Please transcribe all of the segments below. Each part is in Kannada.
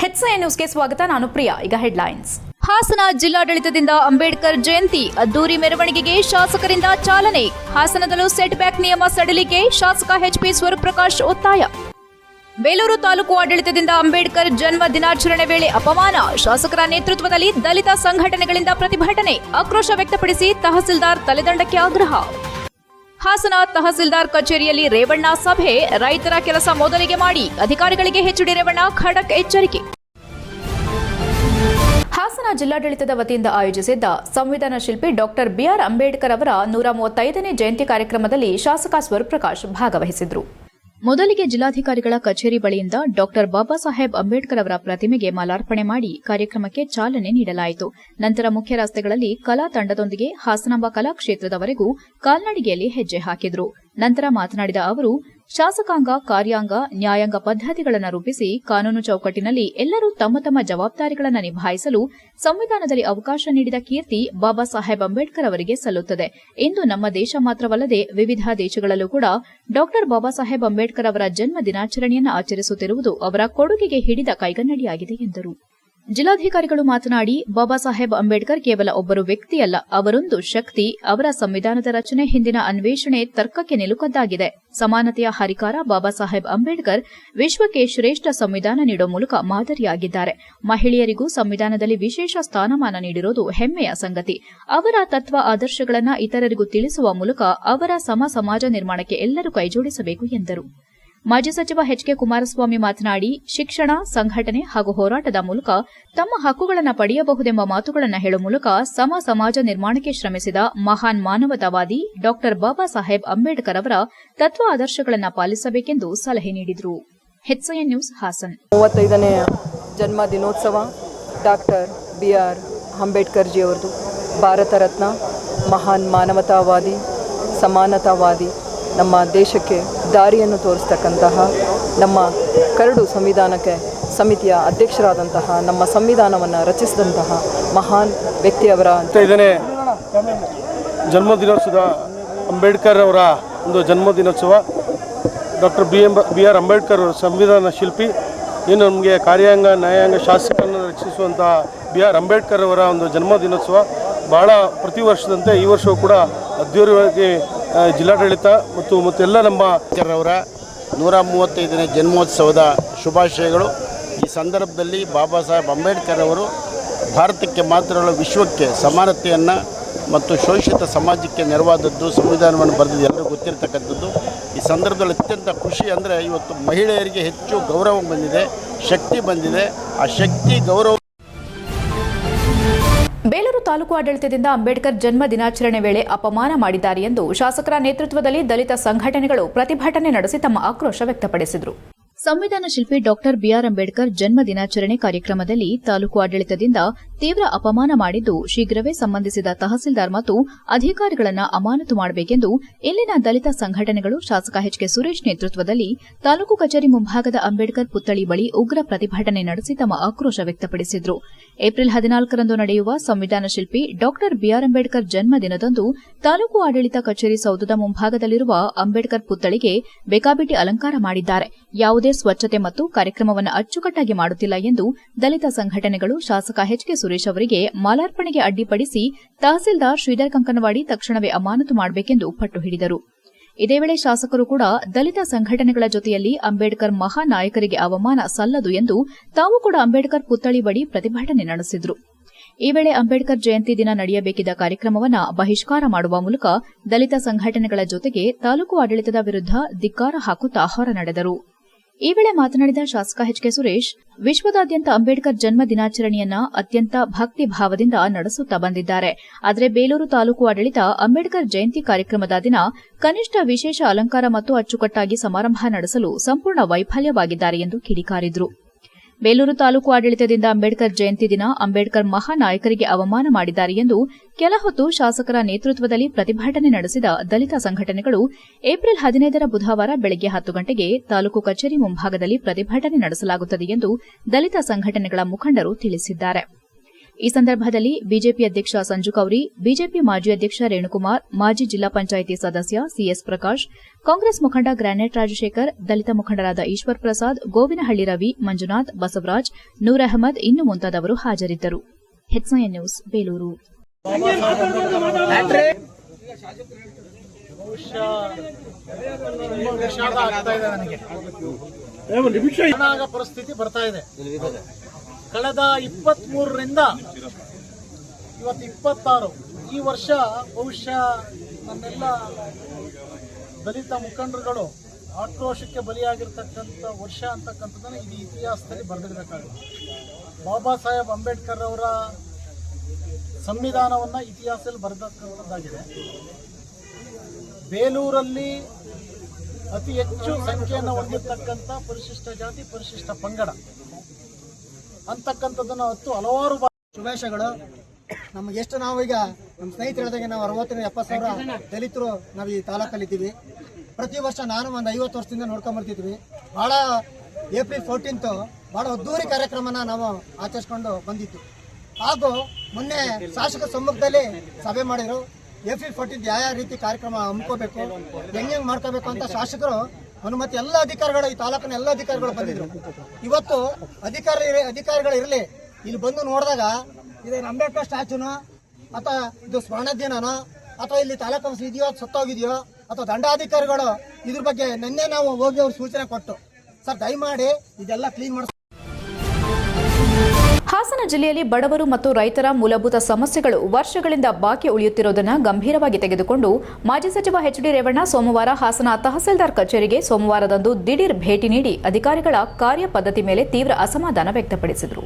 HCN ನ್ಯೂಸ್ಗೆ ಸ್ವಾಗತ. ನಾನು ಪ್ರಿಯಾ. ಈಗ ಹೆಡ್ಲೈನ್ಸ್. ಹಾಸನ ಜಿಲ್ಲಾಡಳಿತದಿಂದ ಅಂಬೇಡ್ಕರ್ ಜಯಂತಿ ಅದ್ದೂರಿ ಮೆರವಣಿಗೆಗೆ ಶಾಸಕರಿಂದ ಚಾಲನೆ. ಹಾಸನದಲ್ಲೂ ಸೆಟ್ ಬ್ಯಾಕ್ ನಿಯಮ ಸಡಿಲಿಕೆ ಶಾಸಕ ಎಚ್ಪಿ ಸ್ವರೂಪ್ರಕಾಶ್ ಒತ್ತಾಯ. ಬೇಲೂರು ತಾಲೂಕು ಆಡಳಿತದಿಂದ ಅಂಬೇಡ್ಕರ್ ಜನ್ಮ ದಿನಾಚರಣೆ ವೇಳೆ ಅಪಮಾನ. ಶಾಸಕರ ನೇತೃತ್ವದಲ್ಲಿ ದಲಿತ ಸಂಘಟನೆಗಳಿಂದ ಪ್ರತಿಭಟನೆ. ಆಕ್ರೋಶ ವ್ಯಕ್ತಪಡಿಸಿ ತಹಸೀಲ್ದಾರ್ ತಲೆದಂಡಕ್ಕೆ ಆಗ್ರಹ. ಹಾಸನ ತಹಸೀಲ್ದಾರ್ ಕಚೇರಿಯಲ್ಲಿ ರೇವಣ್ಣ ಸಭೆ. ರೈತರ ಕೆಲಸ ಮೊದಲಿಗೆ ಮಾಡಿ, ಅಧಿಕಾರಿಗಳಿಗೆ ಎಚ್ಡಿ ರೇವಣ್ಣ ಖಡಕ್ ಎಚ್ಚರಿಕೆ. ಹಾಸನ ಜಿಲ್ಲಾಡಳಿತದ ವತಿಯಿಂದ ಆಯೋಜಿಸಿದ್ದ ಸಂವಿಧಾನ ಶಿಲ್ಪಿ ಡಾಕ್ಟರ್ ಬಿಆರ್ ಅಂಬೇಡ್ಕರ್ ಅವರ 135ನೇ ಜಯಂತಿ ಕಾರ್ಯಕ್ರಮದಲ್ಲಿ ಶಾಸಕ ಸ್ವರೂಪ್ರಕಾಶ್ ಭಾಗವಹಿಸಿದರು. ಮೊದಲಿಗೆ ಜಿಲ್ಲಾಧಿಕಾರಿಗಳ ಕಚೇರಿ ಬಳಿಯಿಂದ ಡಾಕ್ಟರ್ ಬಾಬಾ ಸಾಹೇಬ್ ಅಂಬೇಡ್ಕರ್ ಅವರ ಪ್ರತಿಮೆಗೆ ಮಾಲಾರ್ಪಣೆ ಮಾಡಿ ಕಾರ್ಯಕ್ರಮಕ್ಕೆ ಚಾಲನೆ ನೀಡಲಾಯಿತು. ನಂತರ ಮುಖ್ಯ ರಸ್ತೆಗಳಲ್ಲಿ ಕಲಾ ತಂಡದೊಂದಿಗೆ ಹಾಸನಾಂಬ ಕಲಾಕ್ಷೇತ್ರದವರೆಗೂ ಕಾಲ್ನಡಿಗೆಯಲ್ಲಿ ಹೆಜ್ಜೆ ಹಾಕಿದರು. ನಂತರ ಮಾತನಾಡಿದ ಅವರು, ಶಾಸಕಾಂಗ, ಕಾರ್ಯಾಂಗ, ನ್ಯಾಯಾಂಗ ಪದ್ಧತಿಗಳನ್ನು ರೂಪಿಸಿ ಕಾನೂನು ಚೌಕಟ್ಟಿನಲ್ಲಿ ಎಲ್ಲರೂ ತಮ್ಮ ತಮ್ಮ ಜವಾಬ್ದಾರಿಗಳನ್ನು ನಿಭಾಯಿಸಲು ಸಂವಿಧಾನದಲ್ಲಿ ಅವಕಾಶ ನೀಡಿದ ಕೀರ್ತಿ ಬಾಬಾ ಸಾಹೇಬ್ ಅಂಬೇಡ್ಕರ್ ಅವರಿಗೆ ಸಲ್ಲುತ್ತದೆ. ಇಂದು ನಮ್ಮ ದೇಶ ಮಾತ್ರವಲ್ಲದೆ ವಿವಿಧ ದೇಶಗಳಲ್ಲೂ ಕೂಡ ಡಾಕ್ಟರ್ ಬಾಬಾ ಸಾಹೇಬ್ ಅಂಬೇಡ್ಕರ್ ಅವರ ಜನ್ಮ ದಿನಾಚರಣೆಯನ್ನು ಆಚರಿಸುತ್ತಿರುವುದು ಅವರ ಕೊಡುಗೆಗೆ ಹಿಡಿದ ಕೈಗನ್ನಡಿಯಾಗಿದೆ ಎಂದರು. ಜಿಲ್ಲಾಧಿಕಾರಿಗಳು ಮಾತನಾಡಿ, ಬಾಬಾ ಸಾಹೇಬ್ ಅಂಬೇಡ್ಕರ್ ಕೇವಲ ಒಬ್ಬರು ವ್ಯಕ್ತಿಯಲ್ಲ, ಅವರೊಂದು ಶಕ್ತಿ. ಅವರ ಸಂವಿಧಾನದ ರಚನೆ ಹಿಂದಿನ ಅನ್ವೇಷಣೆ ತರ್ಕಕ್ಕೆ ನಿಲುಕದ್ದಾಗಿದೆ. ಸಮಾನತೆಯ ಹರಿಕಾರ ಬಾಬಾ ಸಾಹೇಬ್ ಅಂಬೇಡ್ಕರ್ ವಿಶ್ವಕ್ಕೆ ಶ್ರೇಷ್ಠ ಸಂವಿಧಾನ ನೀಡುವ ಮೂಲಕ ಮಾದರಿಯಾಗಿದ್ದಾರೆ. ಮಹಿಳೆಯರಿಗೂ ಸಂವಿಧಾನದಲ್ಲಿ ವಿಶೇಷ ಸ್ಥಾನಮಾನ ನೀಡಿರುವುದು ಹೆಮ್ಮೆಯ ಸಂಗತಿ. ಅವರ ತತ್ವ ಆದರ್ಶಗಳನ್ನು ಇತರರಿಗೂ ತಿಳಿಸುವ ಮೂಲಕ ಅವರ ಸಮ ಸಮಾಜ ನಿರ್ಮಾಣಕ್ಕೆ ಎಲ್ಲರೂ ಕೈಜೋಡಿಸಬೇಕು ಎಂದರು. ಮಾಜಿ ಸಚಿವ ಎಚ್ಕೆ ಕುಮಾರಸ್ವಾಮಿ ಮಾತನಾಡಿ, ಶಿಕ್ಷಣ, ಸಂಘಟನೆ ಹಾಗೂ ಹೋರಾಟದ ಮೂಲಕ ತಮ್ಮ ಹಕ್ಕುಗಳನ್ನು ಪಡೆಯಬಹುದೆಂಬ ಮಾತುಗಳನ್ನು ಹೇಳುವ ಮೂಲಕ ಸಮ ಸಮಾಜ ನಿರ್ಮಾಣಕ್ಕೆ ಶ್ರಮಿಸಿದ ಮಹಾನ್ ಮಾನವತಾವಾದಿ ಡಾಕ್ಟರ್ ಬಾಬಾ ಸಾಹೇಬ್ ಅಂಬೇಡ್ಕರ್ ಅವರ ತತ್ವ ಆದರ್ಶಗಳನ್ನು ಪಾಲಿಸಬೇಕೆಂದು ಸಲಹೆ ನೀಡಿದರು. HCN news Haasan. 35ನೇ ಜನ್ಮ ದಿನೋತ್ಸವ ಡಾಕ್ಟರ್ ಬಿಆರ್ ಅಂಬೇಡ್ಕರ್ ಜಿ ಅವರದು. ಭಾರತ ರತ್ನ, ಮಹಾನ್ ಮಾನವತಾವಾದಿ, ಸಮಾನತಾವಾದಿ, ನಮ್ಮ ದೇಶಕ್ಕೆ ದಾರಿಯನ್ನು ತೋರಿಸ್ತಕ್ಕಂತಹ, ನಮ್ಮ ಕರಡು ಸಂವಿಧಾನಕ್ಕೆ ಸಮಿತಿಯ ಅಧ್ಯಕ್ಷರಾದಂತಹ, ನಮ್ಮ ಸಂವಿಧಾನವನ್ನು ರಚಿಸಿದಂತಹ ಮಹಾನ್ ವ್ಯಕ್ತಿಯವರ 35ನೇ ಜನ್ಮದಿನೋತ್ಸವ ಅಂಬೇಡ್ಕರ್ ಅವರ ಒಂದು ಜನ್ಮದಿನೋತ್ಸವ. ಡಾಕ್ಟರ್ ಬಿ ಆರ್ ಅಂಬೇಡ್ಕರ್ ಅವರು ಸಂವಿಧಾನ ಶಿಲ್ಪಿ. ಇನ್ನು ನಮಗೆ ಕಾರ್ಯಾಂಗ, ನ್ಯಾಯಾಂಗ, ಶಾಸಕರನ್ನು ರಚಿಸುವಂತಹ ಬಿ ಆರ್ ಅಂಬೇಡ್ಕರ್ ಅವರ ಒಂದು ಜನ್ಮದಿನೋತ್ಸವ ಭಾಳ ಪ್ರತಿ ವರ್ಷದಂತೆ ಈ ವರ್ಷವೂ ಕೂಡ ಅದ್ದೂರಿಯಾಗಿ ಜಿಲ್ಲಾಡಳಿತ ಮತ್ತು ಎಲ್ಲ ನಮ್ಮ ಅವರ 135ನೇ ಜನ್ಮೋತ್ಸವದ ಶುಭಾಶಯಗಳು. ಈ ಸಂದರ್ಭದಲ್ಲಿ ಬಾಬಾ ಸಾಹೇಬ್ ಅಂಬೇಡ್ಕರ್ ಅವರು ಭಾರತಕ್ಕೆ ಮಾತ್ರ ಅಲ್ಲ, ವಿಶ್ವಕ್ಕೆ ಸಮಾನತೆಯನ್ನು ಮತ್ತು ಶೋಷಿತ ಸಮಾಜಕ್ಕೆ ನೆರವಾದದ್ದು, ಸಂವಿಧಾನವನ್ನು ಬರೆದಿದ್ದು ಎಲ್ಲರಿಗೂ ಗೊತ್ತಿರತಕ್ಕಂಥದ್ದು. ಈ ಸಂದರ್ಭದಲ್ಲಿ ಅತ್ಯಂತ ಖುಷಿ ಅಂದರೆ ಇವತ್ತು ಮಹಿಳೆಯರಿಗೆ ಹೆಚ್ಚು ಗೌರವ ಬಂದಿದೆ, ಶಕ್ತಿ ಬಂದಿದೆ. ಆ ಶಕ್ತಿ, ಗೌರವ. ಬೇಲೂರು ತಾಲೂಕು ಆಡಳಿತದಿಂದ ಅಂಬೇಡ್ಕರ್ ಜನ್ಮ ದಿನಾಚರಣೆ ವೇಳೆ ಅಪಮಾನ ಮಾಡಿದ್ದಾರೆ ಎಂದು ಶಾಸಕರ ನೇತೃತ್ವದಲ್ಲಿ ದಲಿತ ಸಂಘಟನೆಗಳು ಪ್ರತಿಭಟನೆ ನಡೆಸಿ ತಮ್ಮ ಆಕ್ರೋಶ ವ್ಯಕ್ತಪಡಿಸಿದರು. ಸಂವಿಧಾನ ಶಿಲ್ಪಿ ಡಾಕ್ಟರ್ ಬಿಆರ್ ಅಂಬೇಡ್ಕರ್ ಜನ್ಮ ದಿನಾಚರಣೆ ಕಾರ್ಯಕ್ರಮದಲ್ಲಿ ತಾಲೂಕು ಆಡಳಿತದಿಂದ ತೀವ್ರ ಅಪಮಾನ ಮಾಡಿದ್ದು, ಶೀಘ್ರವೇ ಸಂಬಂಧಿಸಿದ ತಹಸೀಲ್ದಾರ್ ಮತ್ತು ಅಧಿಕಾರಿಗಳನ್ನು ಅಮಾನತು ಮಾಡಬೇಕೆಂದು ಇಲ್ಲಿನ ದಲಿತ ಸಂಘಟನೆಗಳು ಶಾಸಕ ಎಚ್ಕೆ ಸುರೇಶ್ ನೇತೃತ್ವದಲ್ಲಿ ತಾಲೂಕು ಕಚೇರಿ ಮುಂಭಾಗದ ಅಂಬೇಡ್ಕರ್ ಪುತ್ಥಳಿ ಬಳಿ ಉಗ್ರ ಪ್ರತಿಭಟನೆ ನಡೆಸಿ ತಮ್ಮ ಆಕ್ರೋಶ ವ್ಯಕ್ತಪಡಿಸಿದರು. ಏಪ್ರಿಲ್ 14ರಂದು ನಡೆಯುವ ಸಂವಿಧಾನ ಶಿಲ್ಪಿ ಡಾಕ್ಟರ್ ಬಿಆರ್ ಅಂಬೇಡ್ಕರ್ ಜನ್ಮ ದಿನದಂದು ತಾಲೂಕು ಆಡಳಿತ ಕಚೇರಿ ಸೌಧದ ಮುಂಭಾಗದಲ್ಲಿರುವ ಅಂಬೇಡ್ಕರ್ ಪುತ್ಥಳಿಗೆ ಬೇಕಾಬಿಟ್ಟಿ ಅಲಂಕಾರ ಮಾಡಿದ್ದಾರೆ. ಯಾವುದೇ ಸ್ವಚ್ಛತೆ ಮತ್ತು ಕಾರ್ಯಕ್ರಮವನ್ನು ಅಚ್ಚುಕಟ್ಟಾಗಿ ಮಾಡುತ್ತಿಲ್ಲ ಎಂದು ದಲಿತ ಸಂಘಟನೆಗಳು ಶಾಸಕ ಎಚ್ಕೆ ಸುರೇಶ್ ಅವರಿಗೆ ಮಾಲಾರ್ಪಣೆಗೆ ಅಡ್ಡಿಪಡಿಸಿ ತಹಸೀಲ್ದಾರ್ ಶ್ರೀಧರ್ ಕಂಕನವಾಡಿ ತಕ್ಷಣವೇ ಅಮಾನತು ಮಾಡಬೇಕೆಂದು ಪಟ್ಟು ಹಿಡಿದರು. ಇದೇ ವೇಳೆ ಶಾಸಕರು ಕೂಡ ದಲಿತ ಸಂಘಟನೆಗಳ ಜೊತೆಯಲ್ಲಿ ಅಂಬೇಡ್ಕರ್ ಮಹಾ ನಾಯಕರಿಗೆ ಅವಮಾನ ಸಲ್ಲದು ಎಂದು ತಾವು ಕೂಡ ಅಂಬೇಡ್ಕರ್ ಪುತ್ಥಳಿ ಬಳಿ ಪ್ರತಿಭಟನೆ ನಡೆಸಿದರು. ಈ ವೇಳೆ ಅಂಬೇಡ್ಕರ್ ಜಯಂತಿ ದಿನ ನಡೆಯಬೇಕಿದ್ದ ಕಾರ್ಯಕ್ರಮವನ್ನು ಬಹಿಷ್ಕಾರ ಮಾಡುವ ಮೂಲಕ ದಲಿತ ಸಂಘಟನೆಗಳ ಜೊತೆಗೆ ತಾಲೂಕು ಆಡಳಿತದ ವಿರುದ್ಧ ಧಿಕ್ಕಾರ ಹಾಕುತ್ತಾ ಹೊರ ನಡೆದರು. ಈ ವೇಳೆ ಮಾತನಾಡಿದ ಶಾಸಕ ಎಚ್ಕೆ ಸುರೇಶ್, ವಿಶ್ವದಾದ್ಯಂತ ಅಂಬೇಡ್ಕರ್ ಜನ್ಮ ದಿನಾಚರಣೆಯನ್ನ ಅತ್ಯಂತ ಭಕ್ತಿ ಭಾವದಿಂದ ನಡೆಸುತ್ತಾ ಬಂದಿದ್ದಾರೆ. ಆದರೆ ಬೇಲೂರು ತಾಲೂಕು ಆಡಳಿತ ಅಂಬೇಡ್ಕರ್ ಜಯಂತಿ ಕಾರ್ಯಕ್ರಮದ ದಿನ ಕನಿಷ್ಠ ವಿಶೇಷ ಅಲಂಕಾರ ಮತ್ತು ಅಚ್ಚುಕಟ್ಟಾಗಿ ಸಮಾರಂಭ ನಡೆಸಲು ಸಂಪೂರ್ಣ ವೈಫಲ್ಯವಾಗಿದ್ದಾರೆ ಎಂದು ಕಿಡಿಕಾರಿದರು. ಬೇಲೂರು ತಾಲೂಕು ಆಡಳಿತದಿಂದ ಅಂಬೇಡ್ಕರ್ ಜಯಂತಿ ದಿನ ಅಂಬೇಡ್ಕರ್ ಮಹಾ ನಾಯಕರಿಗೆ ಅವಮಾನ ಮಾಡಿದ್ದಾರೆ ಎಂದು ಕೆಲ ಹೊತ್ತು ಶಾಸಕರ ನೇತೃತ್ವದಲ್ಲಿ ಪ್ರತಿಭಟನೆ ನಡೆಸಿದ ದಲಿತ ಸಂಘಟನೆಗಳು ಏಪ್ರಿಲ್ 15ರ ಬುಧವಾರ ಬೆಳಗ್ಗೆ 10 ಗಂಟೆಗೆ ತಾಲೂಕು ಕಚೇರಿ ಮುಂಭಾಗದಲ್ಲಿ ಪ್ರತಿಭಟನೆ ನಡೆಸಲಾಗುತ್ತದೆ ಎಂದು ದಲಿತ ಸಂಘಟನೆಗಳ ಮುಖಂಡರು ತಿಳಿಸಿದ್ದಾರೆ. ಈ ಸಂದರ್ಭದಲ್ಲಿ ಬಿಜೆಪಿ ಅಧ್ಯಕ್ಷ ಸಂಜು ಕೌರಿ, ಬಿಜೆಪಿ ಮಾಜಿ ಅಧ್ಯಕ್ಷ ರೇಣುಕುಮಾರ್, ಮಾಜಿ ಜಿಲ್ಲಾ ಪಂಚಾಯಿತಿ ಸದಸ್ಯ ಸಿಎಸ್ ಪ್ರಕಾಶ್, ಕಾಂಗ್ರೆಸ್ ಮುಖಂಡ ಗ್ರಾನೆಟ್ ರಾಜಶೇಖರ್, ದಲಿತ ಮುಖಂಡರಾದ ಈಶ್ವರ್ ಪ್ರಸಾದ್, ಗೋವಿನಹಳ್ಳಿ ರವಿ, ಮಂಜುನಾಥ್, ಬಸವರಾಜ್, ನೂರ್ ಅಹಮದ್ ಇನ್ನು ಮುಂತಾದವರು ಹಾಜರಿದ್ದರು. HIN news, Belur. ಪರಿಸ್ಥಿತಿ ಬರ್ತಾ ಇದೆ. ಕಳೆದ 23ರಿಂದ ಇವತ್ತು 26 ಈ ವರ್ಷ ಬಹುಶಃ ನನ್ನೆಲ್ಲ ದಲಿತ ಮುಖಂಡರುಗಳು ಆಕ್ರೋಶಕ್ಕೆ ಬಲಿಯಾಗಿರ್ತಕ್ಕಂಥ ವರ್ಷ ಅಂತಕ್ಕಂಥದ್ದನ್ನು ಇದು ಇತಿಹಾಸದಲ್ಲಿ ಬರೆದಿಡಬೇಕಾಗುತ್ತೆ. ಬಾಬಾ ಸಾಹೇಬ್ ಅಂಬೇಡ್ಕರ್ ಅವರ ಸಂವಿಧಾನವನ್ನು ಇತಿಹಾಸದಲ್ಲಿ ಬರೆದಕ್ಕಂಥದ್ದಾಗಿದೆ. ಬೇಲೂರಲ್ಲಿ ಅತಿ ಹೆಚ್ಚು ಸಂಖ್ಯೆಯನ್ನು ಹೊಂದಿರತಕ್ಕಂಥ ಪರಿಶಿಷ್ಟ ಜಾತಿ, ಪರಿಶಿಷ್ಟ ಪಂಗಡ ಅಂತಕ್ಕಂಥದ್ದನ್ನು ಹಲವಾರು ಶುಭಾಶಯಗಳು. ನಮ್ಗೆ ಎಷ್ಟು ನಾವೀಗ ನಮ್ಮ ಸ್ನೇಹಿತರು ಹೇಳಿದಾಗ ನಾವು 60-70 ಸಾವಿರ ದಲಿತರು ನಾವು ಈ ತಾಲೂಕಲ್ಲಿದ್ದೀವಿ. ಪ್ರತಿ ವರ್ಷ ನಾನು ಒಂದು 50 ವರ್ಷದಿಂದ ನೋಡ್ಕೊಂಡ್ಬರ್ತಿದ್ವಿ. ಭಾಳ ಏಪ್ರಿಲ್ 14 ಭಾಳ ಅದ್ದೂರಿ ಕಾರ್ಯಕ್ರಮನ ನಾವು ಆಚರಿಸ್ಕೊಂಡು ಬಂದಿತ್ತು. ಹಾಗೂ ಮೊನ್ನೆ ಶಾಸಕ ಸಮ್ಮುಖದಲ್ಲಿ ಸಭೆ ಮಾಡಿದ್ರು. ಏಪ್ರಿಲ್ 14 ಯಾವ ರೀತಿ ಕಾರ್ಯಕ್ರಮ ಹಮ್ಮಿಕೋಬೇಕು, ಹೆಂಗೆ ಮಾಡ್ಕೋಬೇಕು ಅಂತ ಶಾಸಕರು ಅನುಮತಿ ಎಲ್ಲ ಅಧಿಕಾರಿಗಳು, ಈ ತಾಲೂಕಿನ ಎಲ್ಲ ಅಧಿಕಾರಿಗಳು ಬಂದಿದ್ರು. ಇವತ್ತು ಅಧಿಕಾರಿಗಳು ಇರಲಿ, ಇಲ್ಲಿ ಬಂದು ನೋಡಿದಾಗ ಇದು ಅಂಬೇಡ್ಕರ್ ಸ್ಟ್ಯಾಚ್ಯೂನೋ ಅಥವಾ ಇದು ಸ್ವರ್ಣ ದಿನನೋ ಅಥವಾ ಇಲ್ಲಿ ತಾಲೂಕು ಇದೆಯೋ ಸತ್ತೋಗಿದೆಯೋ ಅಥವಾ ದಂಡಾಧಿಕಾರಿಗಳು ಇದ್ರ ಬಗ್ಗೆ ನಿನ್ನೆ ನಾವು ಹೋಗಿ ಅವ್ರು ಸೂಚನೆ ಕೊಟ್ಟು, ಸರ್ ದಯಮಾಡಿ ಇದೆಲ್ಲ ಕ್ಲೀನ್ ಮಾಡಿ. ಹಾಸನ ಜಿಲ್ಲೆಯಲ್ಲಿ ಬಡವರು ಮತ್ತು ರೈತರ ಮೂಲಭೂತ ಸಮಸ್ಯೆಗಳು ವರ್ಷಗಳಿಂದ ಬಾಕಿ ಉಳಿಯುತ್ತಿರುವುದನ್ನು ಗಂಭೀರವಾಗಿ ತೆಗೆದುಕೊಂಡು ಮಾಜಿ ಸಚಿವ ಎಚ್ ಡಿ ರೇವಣ್ಣ ಸೋಮವಾರ ಹಾಸನ ತಹಸೀಲ್ದಾರ್ ಕಚೇರಿಗೆ ಸೋಮವಾರದಂದು ದಿಢೀರ್ ಭೇಟಿ ನೀಡಿ ಅಧಿಕಾರಿಗಳ ಕಾರ್ಯಪದ್ಧತಿ ಮೇಲೆ ತೀವ್ರ ಅಸಮಾಧಾನ ವ್ಯಕ್ತಪಡಿಸಿದರು.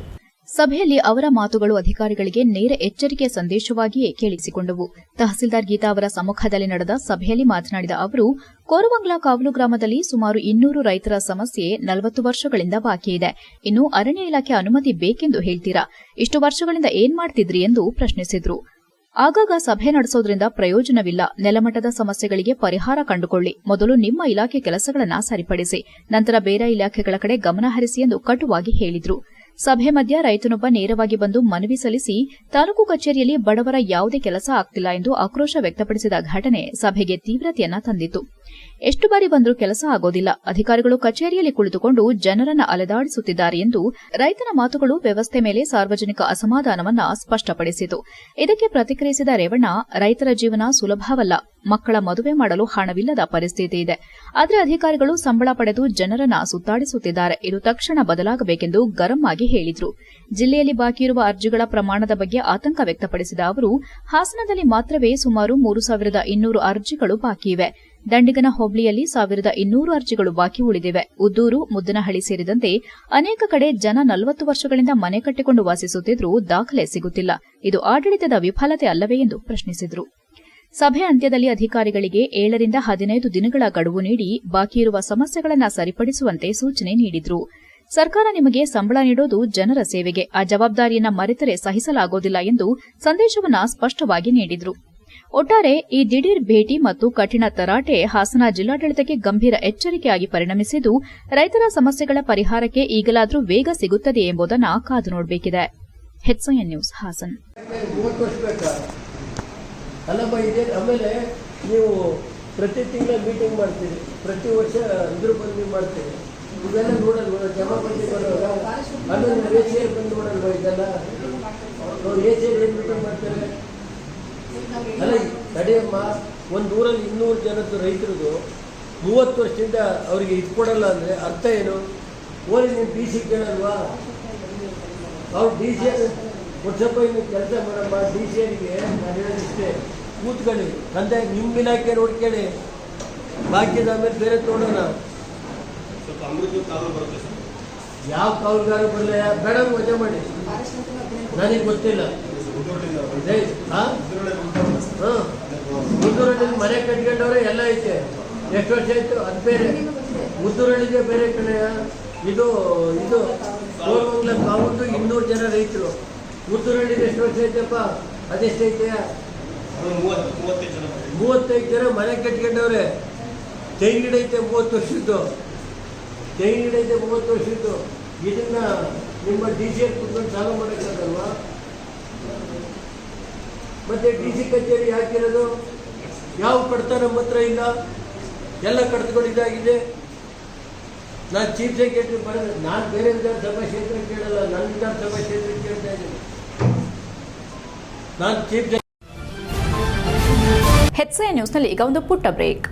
ಸಭೆಯಲ್ಲಿ ಅವರ ಮಾತುಗಳು ಅಧಿಕಾರಿಗಳಿಗೆ ನೇರ ಎಚ್ಚರಿಕೆ ಸಂದೇಶವಾಗಿಯೇ ಕೇಳಿಸಿಕೊಂಡವು. ತಹಸೀಲ್ದಾರ್ ಗೀತಾ ಅವರ ಸಮ್ಮುಖದಲ್ಲಿ ನಡೆದ ಸಭೆಯಲ್ಲಿ ಮಾತನಾಡಿದ ಅವರು, ಕೋರವಂಗ್ಲ ಕಾವಲು ಗ್ರಾಮದಲ್ಲಿ ಸುಮಾರು 200 ರೈತರ ಸಮಸ್ಯೆ 40 ವರ್ಷಗಳಿಂದ ಬಾಕಿ ಇದೆ. ಇನ್ನು ಅರಣ್ಯ ಇಲಾಖೆ ಅನುಮತಿ ಬೇಕೆಂದು ಹೇಳ್ತೀರಾ? ಇಷ್ಟು ವರ್ಷಗಳಿಂದ ಏನ್ ಮಾಡ್ತಿದ್ರಿ ಎಂದು ಪ್ರಶ್ನಿಸಿದ್ರು. ಆಗಾಗ ಸಭೆ ನಡೆಸೋದ್ರಿಂದ ಪ್ರಯೋಜನವಿಲ್ಲ. ನೆಲಮಟ್ಟದ ಸಮಸ್ಯೆಗಳಿಗೆ ಪರಿಹಾರ ಕಂಡುಕೊಳ್ಳಿ. ಮೊದಲು ನಿಮ್ಮ ಇಲಾಖೆ ಕೆಲಸಗಳನ್ನು ಸರಿಪಡಿಸಿ, ನಂತರ ಬೇರೆ ಇಲಾಖೆಗಳ ಕಡೆ ಗಮನ ಹರಿಸಿ ಎಂದು ಕಟುವಾಗಿ ಹೇಳಿದ್ರು. ಸಭೆ ಮಧ್ಯ ರೈತನೊಬ್ಬ ನೇರವಾಗಿ ಬಂದು ಮನವಿ ಸಲ್ಲಿಸಿ ತಾಲೂಕು ಕಚೇರಿಯಲ್ಲಿ ಬಡವರ ಯಾವುದೇ ಕೆಲಸ ಆಗ್ತಿಲ್ಲ ಎಂದು ಆಕ್ರೋಶ ವ್ಯಕ್ತಪಡಿಸಿದ ಘಟನೆ ಸಭೆಗೆ ತೀವ್ರತೆಯನ್ನ ತಂದಿತು. ಎಷ್ಟು ಬಾರಿ ಬಂದರೂ ಕೆಲಸ ಆಗೋದಿಲ್ಲ, ಅಧಿಕಾರಿಗಳು ಕಚೇರಿಯಲ್ಲಿ ಕುಳಿತುಕೊಂಡು ಜನರನ್ನ ಅಲೆದಾಡಿಸುತ್ತಿದ್ದಾರೆ ಎಂದು ರೈತನ ಮಾತುಗಳು ವ್ಯವಸ್ಥೆ ಮೇಲೆ ಸಾರ್ವಜನಿಕ ಅಸಮಾಧಾನವನ್ನ ಸ್ಪಷ್ಟಪಡಿಸಿತು. ಇದಕ್ಕೆ ಪ್ರತಿಕ್ರಿಯಿಸಿದ ರೇವಣ್ಣ, ರೈತರ ಜೀವನ ಸುಲಭವಲ್ಲ, ಮಕ್ಕಳ ಮದುವೆ ಮಾಡಲು ಹಣವಿಲ್ಲದ ಪರಿಸ್ಥಿತಿ ಇದೆ. ಆದರೆ ಅಧಿಕಾರಿಗಳು ಸಂಬಳ ಪಡೆದು ಜನರನ್ನ ಸುತ್ತಾಡಿಸುತ್ತಿದ್ದಾರೆ. ಇದು ತಕ್ಷಣ ಬದಲಾಗಬೇಕೆಂದು ಗರಂ ಆಗಿ ಹೇಳಿದ್ರು. ಜಿಲ್ಲೆಯಲ್ಲಿ ಬಾಕಿ ಇರುವ ಅರ್ಜಿಗಳ ಪ್ರಮಾಣದ ಬಗ್ಗೆ ಆತಂಕ ವ್ಯಕ್ತಪಡಿಸಿದ ಅವರು, ಹಾಸನದಲ್ಲಿ ಮಾತ್ರವೇ ಸುಮಾರು 3200 ಅರ್ಜಿಗಳು ಬಾಕಿ ಇವೆ. ದಂಡಿಗನ ಹೋಬಳಿಯಲ್ಲಿ 1200 ಅರ್ಜಿಗಳು ಬಾಕಿ ಉಳಿದಿವೆ. ಉದ್ದೂರು, ಮುದ್ದನಹಳ್ಳಿ ಸೇರಿದಂತೆ ಅನೇಕ ಕಡೆ ಜನ 40 ವರ್ಷಗಳಿಂದ ಮನೆ ಕಟ್ಟಿಕೊಂಡು ವಾಸಿಸುತ್ತಿದ್ರೂ ದಾಖಲೆ ಸಿಗುತ್ತಿಲ್ಲ. ಇದು ಆಡಳಿತದ ವಿಫಲತೆ ಅಲ್ಲವೇ ಎಂದು ಪ್ರಶ್ನಿಸಿದರು. ಸಭೆ ಅಂತ್ಯದಲ್ಲಿ ಅಧಿಕಾರಿಗಳಿಗೆ 7 ರಿಂದ 15 ದಿನಗಳ ಗಡುವು ನೀಡಿ ಬಾಕಿ ಇರುವ ಸಮಸ್ಯೆಗಳನ್ನು ಸರಿಪಡಿಸುವಂತೆ ಸೂಚನೆ ನೀಡಿದ್ರು. ಸರ್ಕಾರ ನಿಮಗೆ ಸಂಬಳ ನೀಡೋದು ಜನರ ಸೇವೆಗೆ, ಆ ಜವಾಬ್ದಾರಿಯನ್ನ ಮರೆತರೆ ಸಹಿಸಲಾಗುವುದಿಲ್ಲ ಎಂದು ಸಂದೇಶವನ್ನ ಸ್ಪಷ್ಟವಾಗಿ ನೀಡಿದ್ರು. ಒಟ್ಟಾರೆ ಈ ದಿಢೀರ್ ಭೇಟಿ ಮತ್ತು ಕಠಿಣ ತರಾಟೆ ಹಾಸನ ಜಿಲ್ಲಾಡಳಿತಕ್ಕೆ ಗಂಭೀರ ಎಚ್ಚರಿಕೆಯಾಗಿ ಪರಿಣಮಿಸಿದ್ದು, ರೈತರ ಸಮಸ್ಯೆಗಳ ಪರಿಹಾರಕ್ಕೆ ಈಗಲಾದರೂ ವೇಗ ಸಿಗುತ್ತದೆ ಎಂಬುದನ್ನು ಕಾದು ನೋಡಬೇಕಿದೆ. HIN news, Haasan. ಆಮೇಲೆ ನೀವು ಪ್ರತಿ ತಿಂಗಳ ಮೀಟಿಂಗ್ ಮಾಡ್ತೀರಿ, ಪ್ರತಿ ವರ್ಷ ಇದ್ರ ಬಂದು ಮಾಡ್ತೀರಿ, ಇವೆಲ್ಲ ನೋಡಲ್ವ? ಜಮಾಬಂದಿ ಬರೋಲ್ಲ, ಆಮೇಲೆ ಎಸಿಯಲ್ಲಿ ಬಂದು ನೋಡಲ್ವ? ಇದೆಲ್ಲ ಎಸಿಯಲ್ಲಿ ಏನು ಮೀಟಿಂಗ್ ಮಾಡ್ತಾರೆ? ಅಲ್ಲ ತಡೆಯಮ್ಮ, ಒಂದು ಊರಲ್ಲಿ 200 ಜನದ್ದು ರೈತರದು 30 ವರ್ಷದಿಂದ ಅವರಿಗೆ ಇದು ಕೊಡಲ್ಲ ಅಂದರೆ ಅರ್ಥ ಏನು? ಓಲಿ ನೀವು ಡಿ ಸಿ ಕೇಳಲ್ವಾ? ಅವ್ರು ಡಿ ಸಿ ಸ್ವಲ್ಪ ಇನ್ನು ಕೆಲಸ ಮಾಡಮ್ಮ. ಡಿ ಸಿ ಅವರಿಗೆ ನಾನು ಹೇಳೋದಿಷ್ಟೇ, ಕೂತ್ಕೊಳ್ಳಿ, ತಂದೆ ನಿಮ್ಮ ಇಲಾಖೆ ನೋಡ್ಕೊಳ್ಳಿ, ಬಾಕಿದ ಆಮೇಲೆ ಬೇರೆ ನೋಡೋಣ. ಯಾವ ಕಾವಲುಗಾರ ಬರಲ್ಲ, ಬೇಡ ಮಜಾ ಮಾಡಿ, ನನಗೆ ಗೊತ್ತಿಲ್ಲ. ಮುದ್ದೂರಲ್ಲಿ ಮನೆ ಕಟ್ಕೊಂಡವ್ರೆ ಎಲ್ಲ ಐತೆ. ಎಷ್ಟು ವರ್ಷ ಆಯ್ತು? ಅದು ಬೇರೆ. ಮುದ್ದೂರಳ್ಳಿಗೆ ಬೇರೆ ಕಡೆಯ ಇದು ಕೋರವಂಗ್ಲ ಕಾವಲು 200 ಜನ ರೈತರು. ಮುದ್ದೂರಳ್ಳಿಗೆ ಎಷ್ಟು ವರ್ಷ ಐತಪ್ಪ? ಅದೆಷ್ಟೈತೆ? 35 ಜನ ಮನೆ ಕಟ್ಕೊಂಡವ್ರೆ. ತೆಂಗಿನ ಗಿಡ ಐತೆ 30 ವರ್ಷದ್ದು. ತೆಂಗಿನ ಗಿಡ ಐತೆ 30 ವರ್ಷದ್ದು. ಇದನ್ನ ನಿಮ್ಮ ಡಿ ಸಿ ಕುತ್ಕೊಂಡು ಸಾಲ ಮಾಡೋಕ್ಕಾಗಲ್ವಾ? ಮತ್ತೆ ಡಿ ಸಿ ಕಚೇರಿ ಹಾಕಿರೋದು ಯಾವ ಕಡ್ತ ನಮ್ಮ ಹತ್ರ ಇಲ್ಲ, ಎಲ್ಲ ಕಡ್ತಗಳು ಇದಾಗಿದೆ. ನಾನು ಚೀಫ್ ಸೆಕ್ರೆಟರಿ ಬರೋದು, ನಾನು ಬೇರೆ ವಿಧಾನಸಭಾ ಕ್ಷೇತ್ರಕ್ಕೆ ಕೇಳಲ್ಲ, ನನ್ನ ವಿಧಾನಸಭಾ ಕ್ಷೇತ್ರಕ್ಕೆ ಕೇಳ್ತಾ ಇದ್ದೀನಿ. ನಾನು ಚೀಫ್ HCI ನ್ಯೂಸ್ನಲ್ಲಿ ಈಗ ಒಂದು ಪುಟ್ಟ ಬ್ರೇಕ್.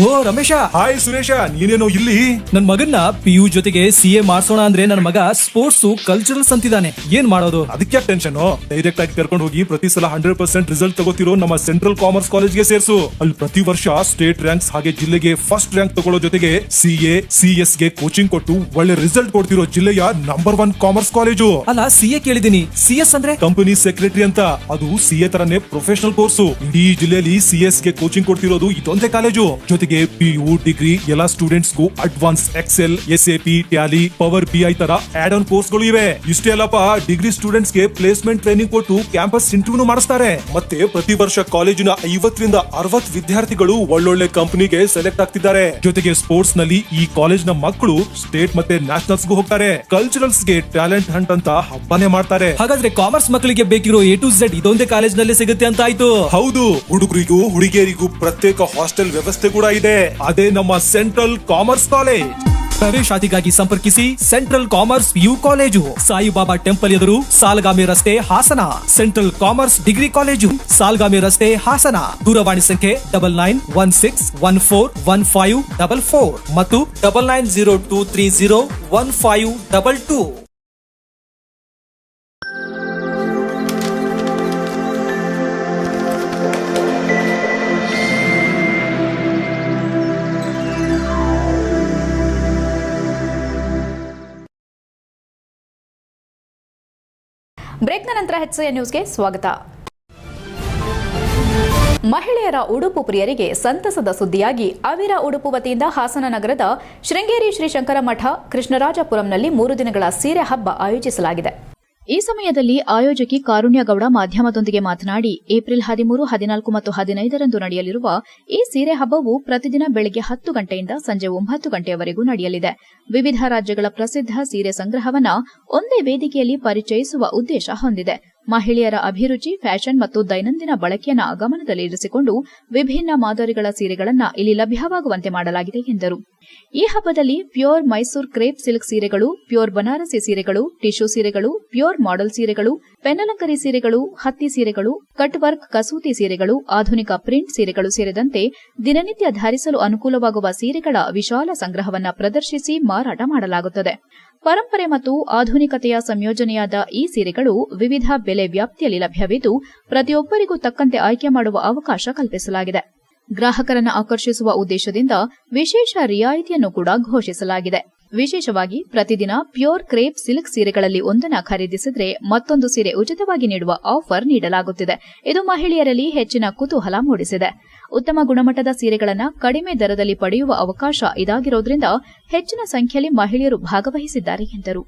ಓ ರಮೇಶ, ಹಾಯ್ ಸುರೇಶ, ನೀನೇನೋ ಇಲ್ಲಿ? ನನ್ ಮಗನ್ನ PU ಜೊತೆಗೆ CA ಮಾಡ್ಸೋಣ ಅಂದ್ರೆ ನನ್ನ ಮಗ ಸ್ಪೋರ್ಟ್ಸ್ ಕಲ್ಚರಲ್ಸ್ ಅಂತಿದ್ದಾನೆ. ಏನ್ ಮಾಡೋದು? ಅದಕ್ಕೆ ಟೆನ್ಷನ್. ಡೈರೆಕ್ಟ್ ಆಗಿ ಕರ್ಕೊಂಡು ಹೋಗಿ ಪ್ರತಿ ಸಲ 100% ರಿಸಲ್ಟ್ ತಗೋತಿರೋ ನಮ್ಮ ಸೆಂಟ್ರಲ್ ಕಾಮರ್ಸ್ ಕಾಲೇಜ್ಗೆ ಸೇರ್ಸು. ಅಲ್ಲಿ ಪ್ರತಿ ವರ್ಷ ಸ್ಟೇಟ್ ರ್ಯಾಂಕ್ಸ್ ಹಾಗೆ ಜಿಲ್ಲೆಗೆ ಫಸ್ಟ್ ರ್ಯಾಂಕ್ ತಗೊಳ್ಳೋ ಜೊತೆಗೆ CA CS ಗೆ ಕೋಚಿಂಗ್ ಕೊಟ್ಟು ಒಳ್ಳೆ ರಿಸಲ್ಟ್ ಕೊಡ್ತಿರೋ ಜಿಲ್ಲೆಯ ನಂಬರ್ 1 ಕಾಮರ್ಸ್ ಕಾಲೇಜು. ಅಲ್ಲ, CA ಕೇಳಿದೀನಿ, CS ಅಂದ್ರೆ ಕಂಪನಿ ಸೆಕ್ರೆಟರಿ ಅಂತ. ಅದು CA ತರನೇ ಪ್ರೊಫೆಷನಲ್ ಕೋರ್ಸು. ಇಡೀ ಜಿಲ್ಲೆಯಲ್ಲಿ CS ಗೆ ಕೋಚಿಂಗ್ ಕೊಡ್ತಿರೋದು ಇದೊಂದೇ ಕಾಲೇಜು. ಜೊತೆಗೆ PU ಡಿಗ್ರಿ ಎಲ್ಲ ಸ್ಟೂಡೆಂಟ್ಸ್ ಗೂ advance excel, SAP, tally, power BI ತರ ಆಡ್ ಆನ್ ಕೋರ್ಸ್ ಗಳು ಇವೆ. ಇಷ್ಟೇ ಅಲ್ಲಪ್ಪ, ಡಿಗ್ರಿ ಸ್ಟೂಡೆಂಟ್ಸ್ ಗೆ ಪ್ಲೇಸ್ಮೆಂಟ್ ಟ್ರೈನಿಂಗ್ ಕೊಟ್ಟು ಕ್ಯಾಂಪಸ್ ಇಂಟರ್ವ್ಯೂ ಮಾಡಿಸ್ತಾರೆ. ಮತ್ತೆ ಪ್ರತಿ ವರ್ಷ ಕಾಲೇಜಿನ 50 ರಿಂದ 60 ವಿದ್ಯಾರ್ಥಿಗಳು ಒಳ್ಳೊಳ್ಳೆ ಕಂಪನಿಗೆ ಸೆಲೆಕ್ಟ್ ಆಗ್ತಿದ್ದಾರೆ. ಜೊತೆಗೆ ಸ್ಪೋರ್ಟ್ಸ್ ನಲ್ಲಿ ಈ ಕಾಲೇಜ್ ನ ಮಕ್ಕಳು ಸ್ಟೇಟ್ ಮತ್ತೆ ನ್ಯಾಷನಲ್ಸ್ ಗೂ ಹೋಗ್ತಾರೆ. ಕಲ್ಚರಲ್ಸ್ ಗೆ ಟ್ಯಾಲೆಂಟ್ ಹಂಟ್ ಅಂತ ಹಬ್ಬನೇ ಮಾಡ್ತಾರೆ. ಹಾಗಾದ್ರೆ ಕಾಮರ್ಸ್ ಮಕ್ಕಳಿಗೆ ಬೇಕಿರೋ A to Z ಇದೊಂದೇ ಕಾಲೇಜ್ ನಲ್ಲಿ ಸಿಗುತ್ತೆ ಅಂತ ಆಯ್ತು. ಹೌದು, ಹುಡುಗರಿಗೂ ಹುಡುಗಿಯರಿಗೂ ಪ್ರತ್ಯೇಕ ಹಾಸ್ಟೆಲ್ ವ್ಯವಸ್ಥೆ ಕೂಡ ಇದೆ. ಅದೇ ನಮ್ಮ ಸೆಂಟ್ರಲ್ ಕಾಮರ್ಸ್ ಕಾಲೇಜ್. ಪ್ರವೇಶಾತಿಗಾಗಿ ಸಂಪರ್ಕಿಸಿ central commerce PU college, Saibaba temple ಎದುರು, ಸಾಲಗಾಮಿ ರಸ್ತೆ, Hassan. Central commerce degree college, Salagami ರಸ್ತೆ, ಹಾಸನ. ದೂರವಾಣಿ ಸಂಖ್ಯೆ 9916141544 ಮತ್ತು 9902301522. ಬ್ರೇಕ್ನ ನಂತರ HCI ನ್ಯೂಸ್ಗೆ ಸ್ವಾಗತ. ಮಹಿಳೆಯರ ಉಡುಪು ಪ್ರಿಯರಿಗೆ ಸಂತಸದ ಸುದ್ದಿಯಾಗಿ ಅವಿರ ಉಡುಪು ವತಿಯಿಂದ ಹಾಸನ ನಗರದ ಶೃಂಗೇರಿ ಶ್ರೀ ಶಂಕರ ಮಠ ಕೃಷ್ಣರಾಜಪುರಂನಲ್ಲಿ 3 ದಿನಗಳ ಸೀರೆ ಹಬ್ಬ ಆಯೋಜಿಸಲಾಗಿದೆ. ಈ ಸಮಯದಲ್ಲಿ ಆಯೋಜಕಿ ಕಾರುಣ್ಯಗೌಡ ಮಾಧ್ಯಮದೊಂದಿಗೆ ಮಾತನಾಡಿ, ಏಪ್ರಿಲ್ 13, 14 ಮತ್ತು 15ರಂದು ನಡೆಯಲಿರುವ ಈ ಸೀರೆ ಹಬ್ಬವು ಪ್ರತಿದಿನ ಬೆಳಗ್ಗೆ 10 ಗಂಟೆಯಿಂದ ಸಂಜೆ 9 ಗಂಟೆಯವರೆಗೂ ನಡೆಯಲಿದೆ. ವಿವಿಧ ರಾಜ್ಯಗಳ ಪ್ರಸಿದ್ಧ ಸೀರೆ ಸಂಗ್ರಹವನ್ನ ಒಂದೇ ವೇದಿಕೆಯಲ್ಲಿ ಪರಿಚಯಿಸುವ ಉದ್ದೇಶ ಹೊಂದಿದೆ. ಮಹಿಳೆಯರ ಅಭಿರುಚಿ, ಫ್ಯಾಷನ್ ಮತ್ತು ದೈನಂದಿನ ಬಳಕೆಯನ್ನು ಗಮನದಲ್ಲಿರಿಸಿಕೊಂಡು ವಿಭಿನ್ನ ಮಾದರಿಗಳ ಸೀರೆಗಳನ್ನು ಇಲ್ಲಿ ಲಭ್ಯವಾಗುವಂತೆ ಮಾಡಲಾಗಿದೆ ಎಂದರು. ಈ ಹಬ್ಬದಲ್ಲಿ ಪ್ಯೂರ್ ಮೈಸೂರು ಕ್ರೇಪ್ ಸಿಲ್ಕ್ ಸೀರೆಗಳು, ಪ್ಯೂರ್ ಬನಾರಸಿ ಸೀರೆಗಳು, ಟಿಶ್ಯೂ ಸೀರೆಗಳು, ಪ್ಯೂರ್ ಮಾಡೆಲ್ ಸೀರೆಗಳು, ಪೆನ್ನಲಂಕರಿ ಸೀರೆಗಳು, ಹತ್ತಿ ಸೀರೆಗಳು, ಕಟ್ ವರ್ಕ್ ಕಸೂತಿ ಸೀರೆಗಳು, ಆಧುನಿಕ ಪ್ರಿಂಟ್ ಸೀರೆಗಳು ಸೇರಿದಂತೆ ದಿನನಿತ್ಯ ಧರಿಸಲು ಅನುಕೂಲವಾಗುವ ಸೀರೆಗಳ ವಿಶಾಲ ಸಂಗ್ರಹವನ್ನು ಪ್ರದರ್ಶಿಸಿ ಮಾರಾಟ ಮಾಡಲಾಗುತ್ತದೆ. ಪರಂಪರೆ ಮತ್ತು ಆಧುನಿಕತೆಯ ಸಂಯೋಜನೆಯಾದ ಈ ಸೀರೆಗಳು ವಿವಿಧ ಬೆಲೆ ವ್ಯಾಪ್ತಿಯಲ್ಲಿ ಲಭ್ಯವಿದ್ದು ಪ್ರತಿಯೊಬ್ಬರಿಗೂ ತಕ್ಕಂತೆ ಆಯ್ಕೆ ಮಾಡುವ ಅವಕಾಶ ಕಲ್ಪಿಸಲಾಗಿದೆ. ಗ್ರಾಹಕರನ್ನು ಆಕರ್ಷಿಸುವ ಉದ್ದೇಶದಿಂದ ವಿಶೇಷ ರಿಯಾಯಿತಿಯನ್ನು ಕೂಡ ಘೋಷಿಸಲಾಗಿದೆ. ವಿಶೇಷವಾಗಿ ಪ್ರತಿದಿನ ಪ್ಯೂರ್ ಕ್ರೇಪ್ ಸಿಲ್ಕ್ ಸೀರೆಗಳಲ್ಲಿ ಒಂದನ್ನು ಖರೀದಿಸಿದರೆ ಮತ್ತೊಂದು ಸೀರೆ ಉಚಿತವಾಗಿ ನೀಡುವ ಆಫರ್ ನೀಡಲಾಗುತ್ತಿದೆ. ಇದು ಮಹಿಳೆಯರಲ್ಲಿ ಹೆಚ್ಚಿನ ಕುತೂಹಲ ಮೂಡಿಸಿದೆ. ಉತ್ತಮ ಗುಣಮಟ್ಟದ ಸೀರೆಗಳನ್ನು ಕಡಿಮೆ ದರದಲ್ಲಿ ಪಡೆಯುವ ಅವಕಾಶ ಇದಾಗಿರೋದ್ರಿಂದ ಹೆಚ್ಚಿನ ಸಂಖ್ಯೆಯಲ್ಲಿ ಮಹಿಳೆಯರು ಭಾಗವಹಿಸಿದ್ದಾರೆ ಎಂದರು.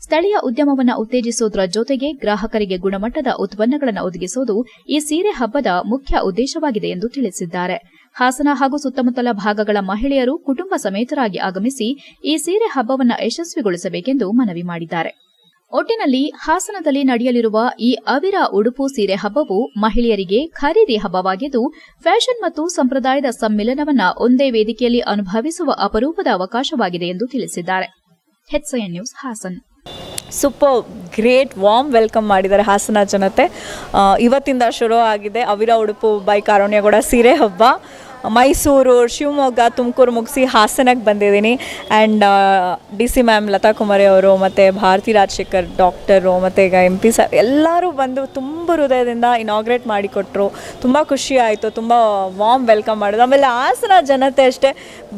ಸ್ಥಳೀಯ ಉದ್ಯಮವನ್ನು ಉತ್ತೇಜಿಸುವುದರ ಜೊತೆಗೆ ಗ್ರಾಹಕರಿಗೆ ಗುಣಮಟ್ಟದ ಉತ್ಪನ್ನಗಳನ್ನು ಒದಗಿಸುವುದು ಈ ಸೀರೆ ಹಬ್ಬದ ಮುಖ್ಯ ಉದ್ದೇಶವಾಗಿದೆ ಎಂದು ತಿಳಿಸಿದ್ದಾರೆ. ಹಾಸನ ಹಾಗೂ ಸುತ್ತಮುತ್ತಲ ಭಾಗಗಳ ಮಹಿಳೆಯರು ಕುಟುಂಬ ಸಮೇತರಾಗಿ ಆಗಮಿಸಿ ಈ ಸೀರೆ ಹಬ್ಬವನ್ನು ಯಶಸ್ವಿಗೊಳಿಸಬೇಕೆಂದು ಮನವಿ ಮಾಡಿದ್ದಾರೆ. ಒಟ್ಟಿನಲ್ಲಿ ಹಾಸನದಲ್ಲಿ ನಡೆಯಲಿರುವ ಈ ಅವಿರ ಉಡುಪು ಸೀರೆ ಹಬ್ಬವು ಮಹಿಳೆಯರಿಗೆ ಖರೀದಿ ಹಬ್ಬವಾಗಿದ್ದು ಫ್ಯಾಷನ್ ಮತ್ತು ಸಂಪ್ರದಾಯದ ಸಮ್ಮಿಲನವನ್ನು ಒಂದೇ ವೇದಿಕೆಯಲ್ಲಿ ಅನುಭವಿಸುವ ಅಪರೂಪದ ಅವಕಾಶವಾಗಿದೆ ಎಂದು ತಿಳಿಸಿದ್ದಾರೆ. HCI news Hassan. Super great warm welcome ಮಾಡಿದ್ದಾರೆ ಹಾಸನ ಜನತೆ. ಇವತ್ತಿಂದ ಶುರು ಆಗಿದೆ ಅವಿರ ಉಡುಪು ಬೈ ಕಾರುಣ್ಯಗೌಡ ಸೀರೆ ಹಬ್ಬ. ಮೈಸೂರು, ಶಿವಮೊಗ್ಗ, ತುಮಕೂರು ಮುಗಿಸಿ ಹಾಸನಕ್ಕೆ ಬಂದಿದ್ದೀನಿ. ಆ್ಯಂಡ್ DC ಮ್ಯಾಮ್ ಲತಾ ಕುಮಾರಿ ಅವರು ಮತ್ತು ಭಾರತಿ ರಾಜಶೇಖರ್ ಡಾಕ್ಟರು ಮತ್ತು ಈಗ MP ಸರ್ ಎಲ್ಲರೂ ಬಂದು ತುಂಬ ಹೃದಯದಿಂದ ಇನಾಗ್ರೇಟ್ ಮಾಡಿಕೊಟ್ರು. ತುಂಬ ಖುಷಿ ಆಯಿತು, ತುಂಬ ವಾರ್ಮ್ ವೆಲ್ಕಮ್ ಮಾಡಿದ್ರು. ಆಮೇಲೆ ಹಾಸನ ಜನತೆ ಅಷ್ಟೇ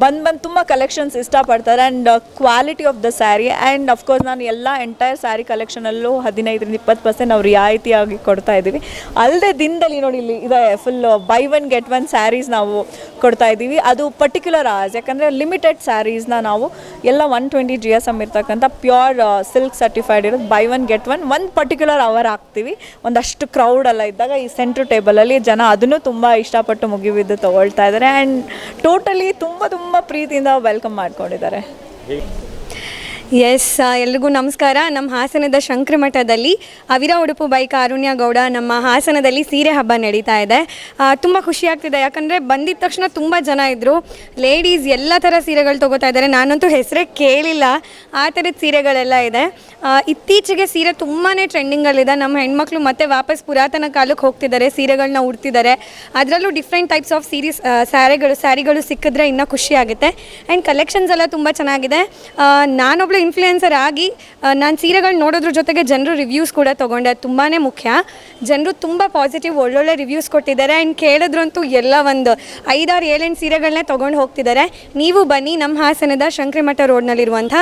ಬಂದು ತುಂಬ ಕಲೆಕ್ಷನ್ಸ್ ಇಷ್ಟಪಡ್ತಾರೆ. And quality of the sari and of course ನಾನು ಎಲ್ಲ ಎಂಟೈರ್ ಸ್ಯಾರಿ ಕಲೆಕ್ಷನಲ್ಲೂ 15-20% ನಾವು ರಿಯಾಯಿತಿಯಾಗಿ ಕೊಡ್ತಾ ಇದ್ದೀವಿ. ಅಲ್ಲದೆ ದಿನದಲ್ಲಿ ನೋಡಿ ಇಲ್ಲಿ ಇದೆ ಫುಲ್ ಬೈ 1 get 1 ಸ್ಯಾರೀಸ್ ನಾವು ಕೊಡ್ತಾ ಇದ್ದೀವಿ. ಅದು ಪರ್ಟಿಕ್ಯುಲರ್ ಅವರ್ಸ್, ಯಾಕಂದರೆ ಲಿಮಿಟೆಡ್ ಸ್ಯಾರೀಸ್ನ ನಾವು ಎಲ್ಲ 120 GSM ಇರ್ತಕ್ಕಂಥ ಪ್ಯೂರ್ ಸಿಲ್ಕ್ ಸರ್ಟಿಫೈಡ್ ಇರೋದು ಬೈ 1 get 1 ಒಂದು ಪರ್ಟಿಕ್ಯುಲರ್ ಅವರ್ ಹಾಕ್ತೀವಿ. ಒಂದಷ್ಟು ಕ್ರೌಡ್ ಎಲ್ಲ ಇದ್ದಾಗ ಈ ಸೆಂಟ್ರ್ ಟೇಬಲಲ್ಲಿ ಜನ ಅದನ್ನು ತುಂಬ ಇಷ್ಟಪಟ್ಟು ಮುಗಿಬಿದ್ದು ತೊಗೊಳ್ತಾ ಇದ್ದಾರೆ. ಆ್ಯಂಡ್ ಟೋಟಲಿ ತುಂಬ ಪ್ರೀತಿಯಿಂದ ವೆಲ್ಕಮ್ ಮಾಡ್ಕೊಂಡಿದ್ದಾರೆ. ಎಸ್, ಎಲ್ರಿಗೂ ನಮಸ್ಕಾರ. ನಮ್ಮ ಹಾಸನದ ಶಂಕರ ಮಠದಲ್ಲಿ ಅವಿರ ಉಡುಪು ಬೈ ಕಾರುಣ್ಯ ಗೌಡ ನಮ್ಮ ಹಾಸನದಲ್ಲಿ ಸೀರೆ ಹಬ್ಬ ನಡೀತಾ ಇದೆ. ತುಂಬ ಖುಷಿ ಆಗ್ತಿದೆ, ಯಾಕಂದರೆ ಬಂದಿದ್ದ ತಕ್ಷಣ ತುಂಬ ಜನ ಇದ್ದರು. ಲೇಡೀಸ್ ಎಲ್ಲ ಥರ ಸೀರೆಗಳು ತೊಗೋತಾ ಇದ್ದಾರೆ. ನಾನಂತೂ ಹೆಸರೇ ಕೇಳಿಲ್ಲ, ಆ ಥರದ ಸೀರೆಗಳೆಲ್ಲ ಇದೆ. ಇತ್ತೀಚೆಗೆ ಸೀರೆ ತುಂಬಾ ಟ್ರೆಂಡಿಂಗಲ್ಲಿದೆ. ನಮ್ಮ ಹೆಣ್ಮಕ್ಳು ಮತ್ತೆ ವಾಪಸ್ ಪುರಾತನ ಕಾಲಕ್ಕೆ ಹೋಗ್ತಿದ್ದಾರೆ, ಸೀರೆಗಳನ್ನ ಉಡ್ತಿದ್ದಾರೆ. ಅದರಲ್ಲೂ ಡಿಫ್ರೆಂಟ್ ಟೈಪ್ಸ್ ಆಫ್ ಸ್ಯಾರಿಗಳು ಸಿಕ್ಕಿದ್ರೆ ಇನ್ನೂ ಖುಷಿ ಆಗುತ್ತೆ. ಆ್ಯಂಡ್ ಕಲೆಕ್ಷನ್ಸ್ ಎಲ್ಲ ತುಂಬ ಚೆನ್ನಾಗಿದೆ. ನಾನೊಬ್ಳು ಇನ್ಫ್ಲುಯೆನ್ಸರ್ ಆಗಿ ನಾನು ಸೀರೆಗಳು ನೋಡೋದ್ರ ಜೊತೆಗೆ ಜನರು ರಿವ್ಯೂಸ್ ಕೂಡ ತೊಗೊಂಡೆ. ಅದು ತುಂಬಾ ಮುಖ್ಯ. ಜನರು ತುಂಬ ಪಾಸಿಟಿವ್ ಒಳ್ಳೊಳ್ಳೆ ರಿವ್ಯೂಸ್ ಕೊಟ್ಟಿದ್ದಾರೆ. ಆ್ಯಂಡ್ ಕೇಳಿದ್ರಂತೂ ಎಲ್ಲ ಒಂದು 5-6-7 ಸೀರೆಗಳನ್ನೇ ತೊಗೊಂಡು ಹೋಗ್ತಿದ್ದಾರೆ. ನೀವು ಬನ್ನಿ ನಮ್ಮ ಹಾಸನದ ಶಂಕರಮಠ ರೋಡ್ನಲ್ಲಿರುವಂಥ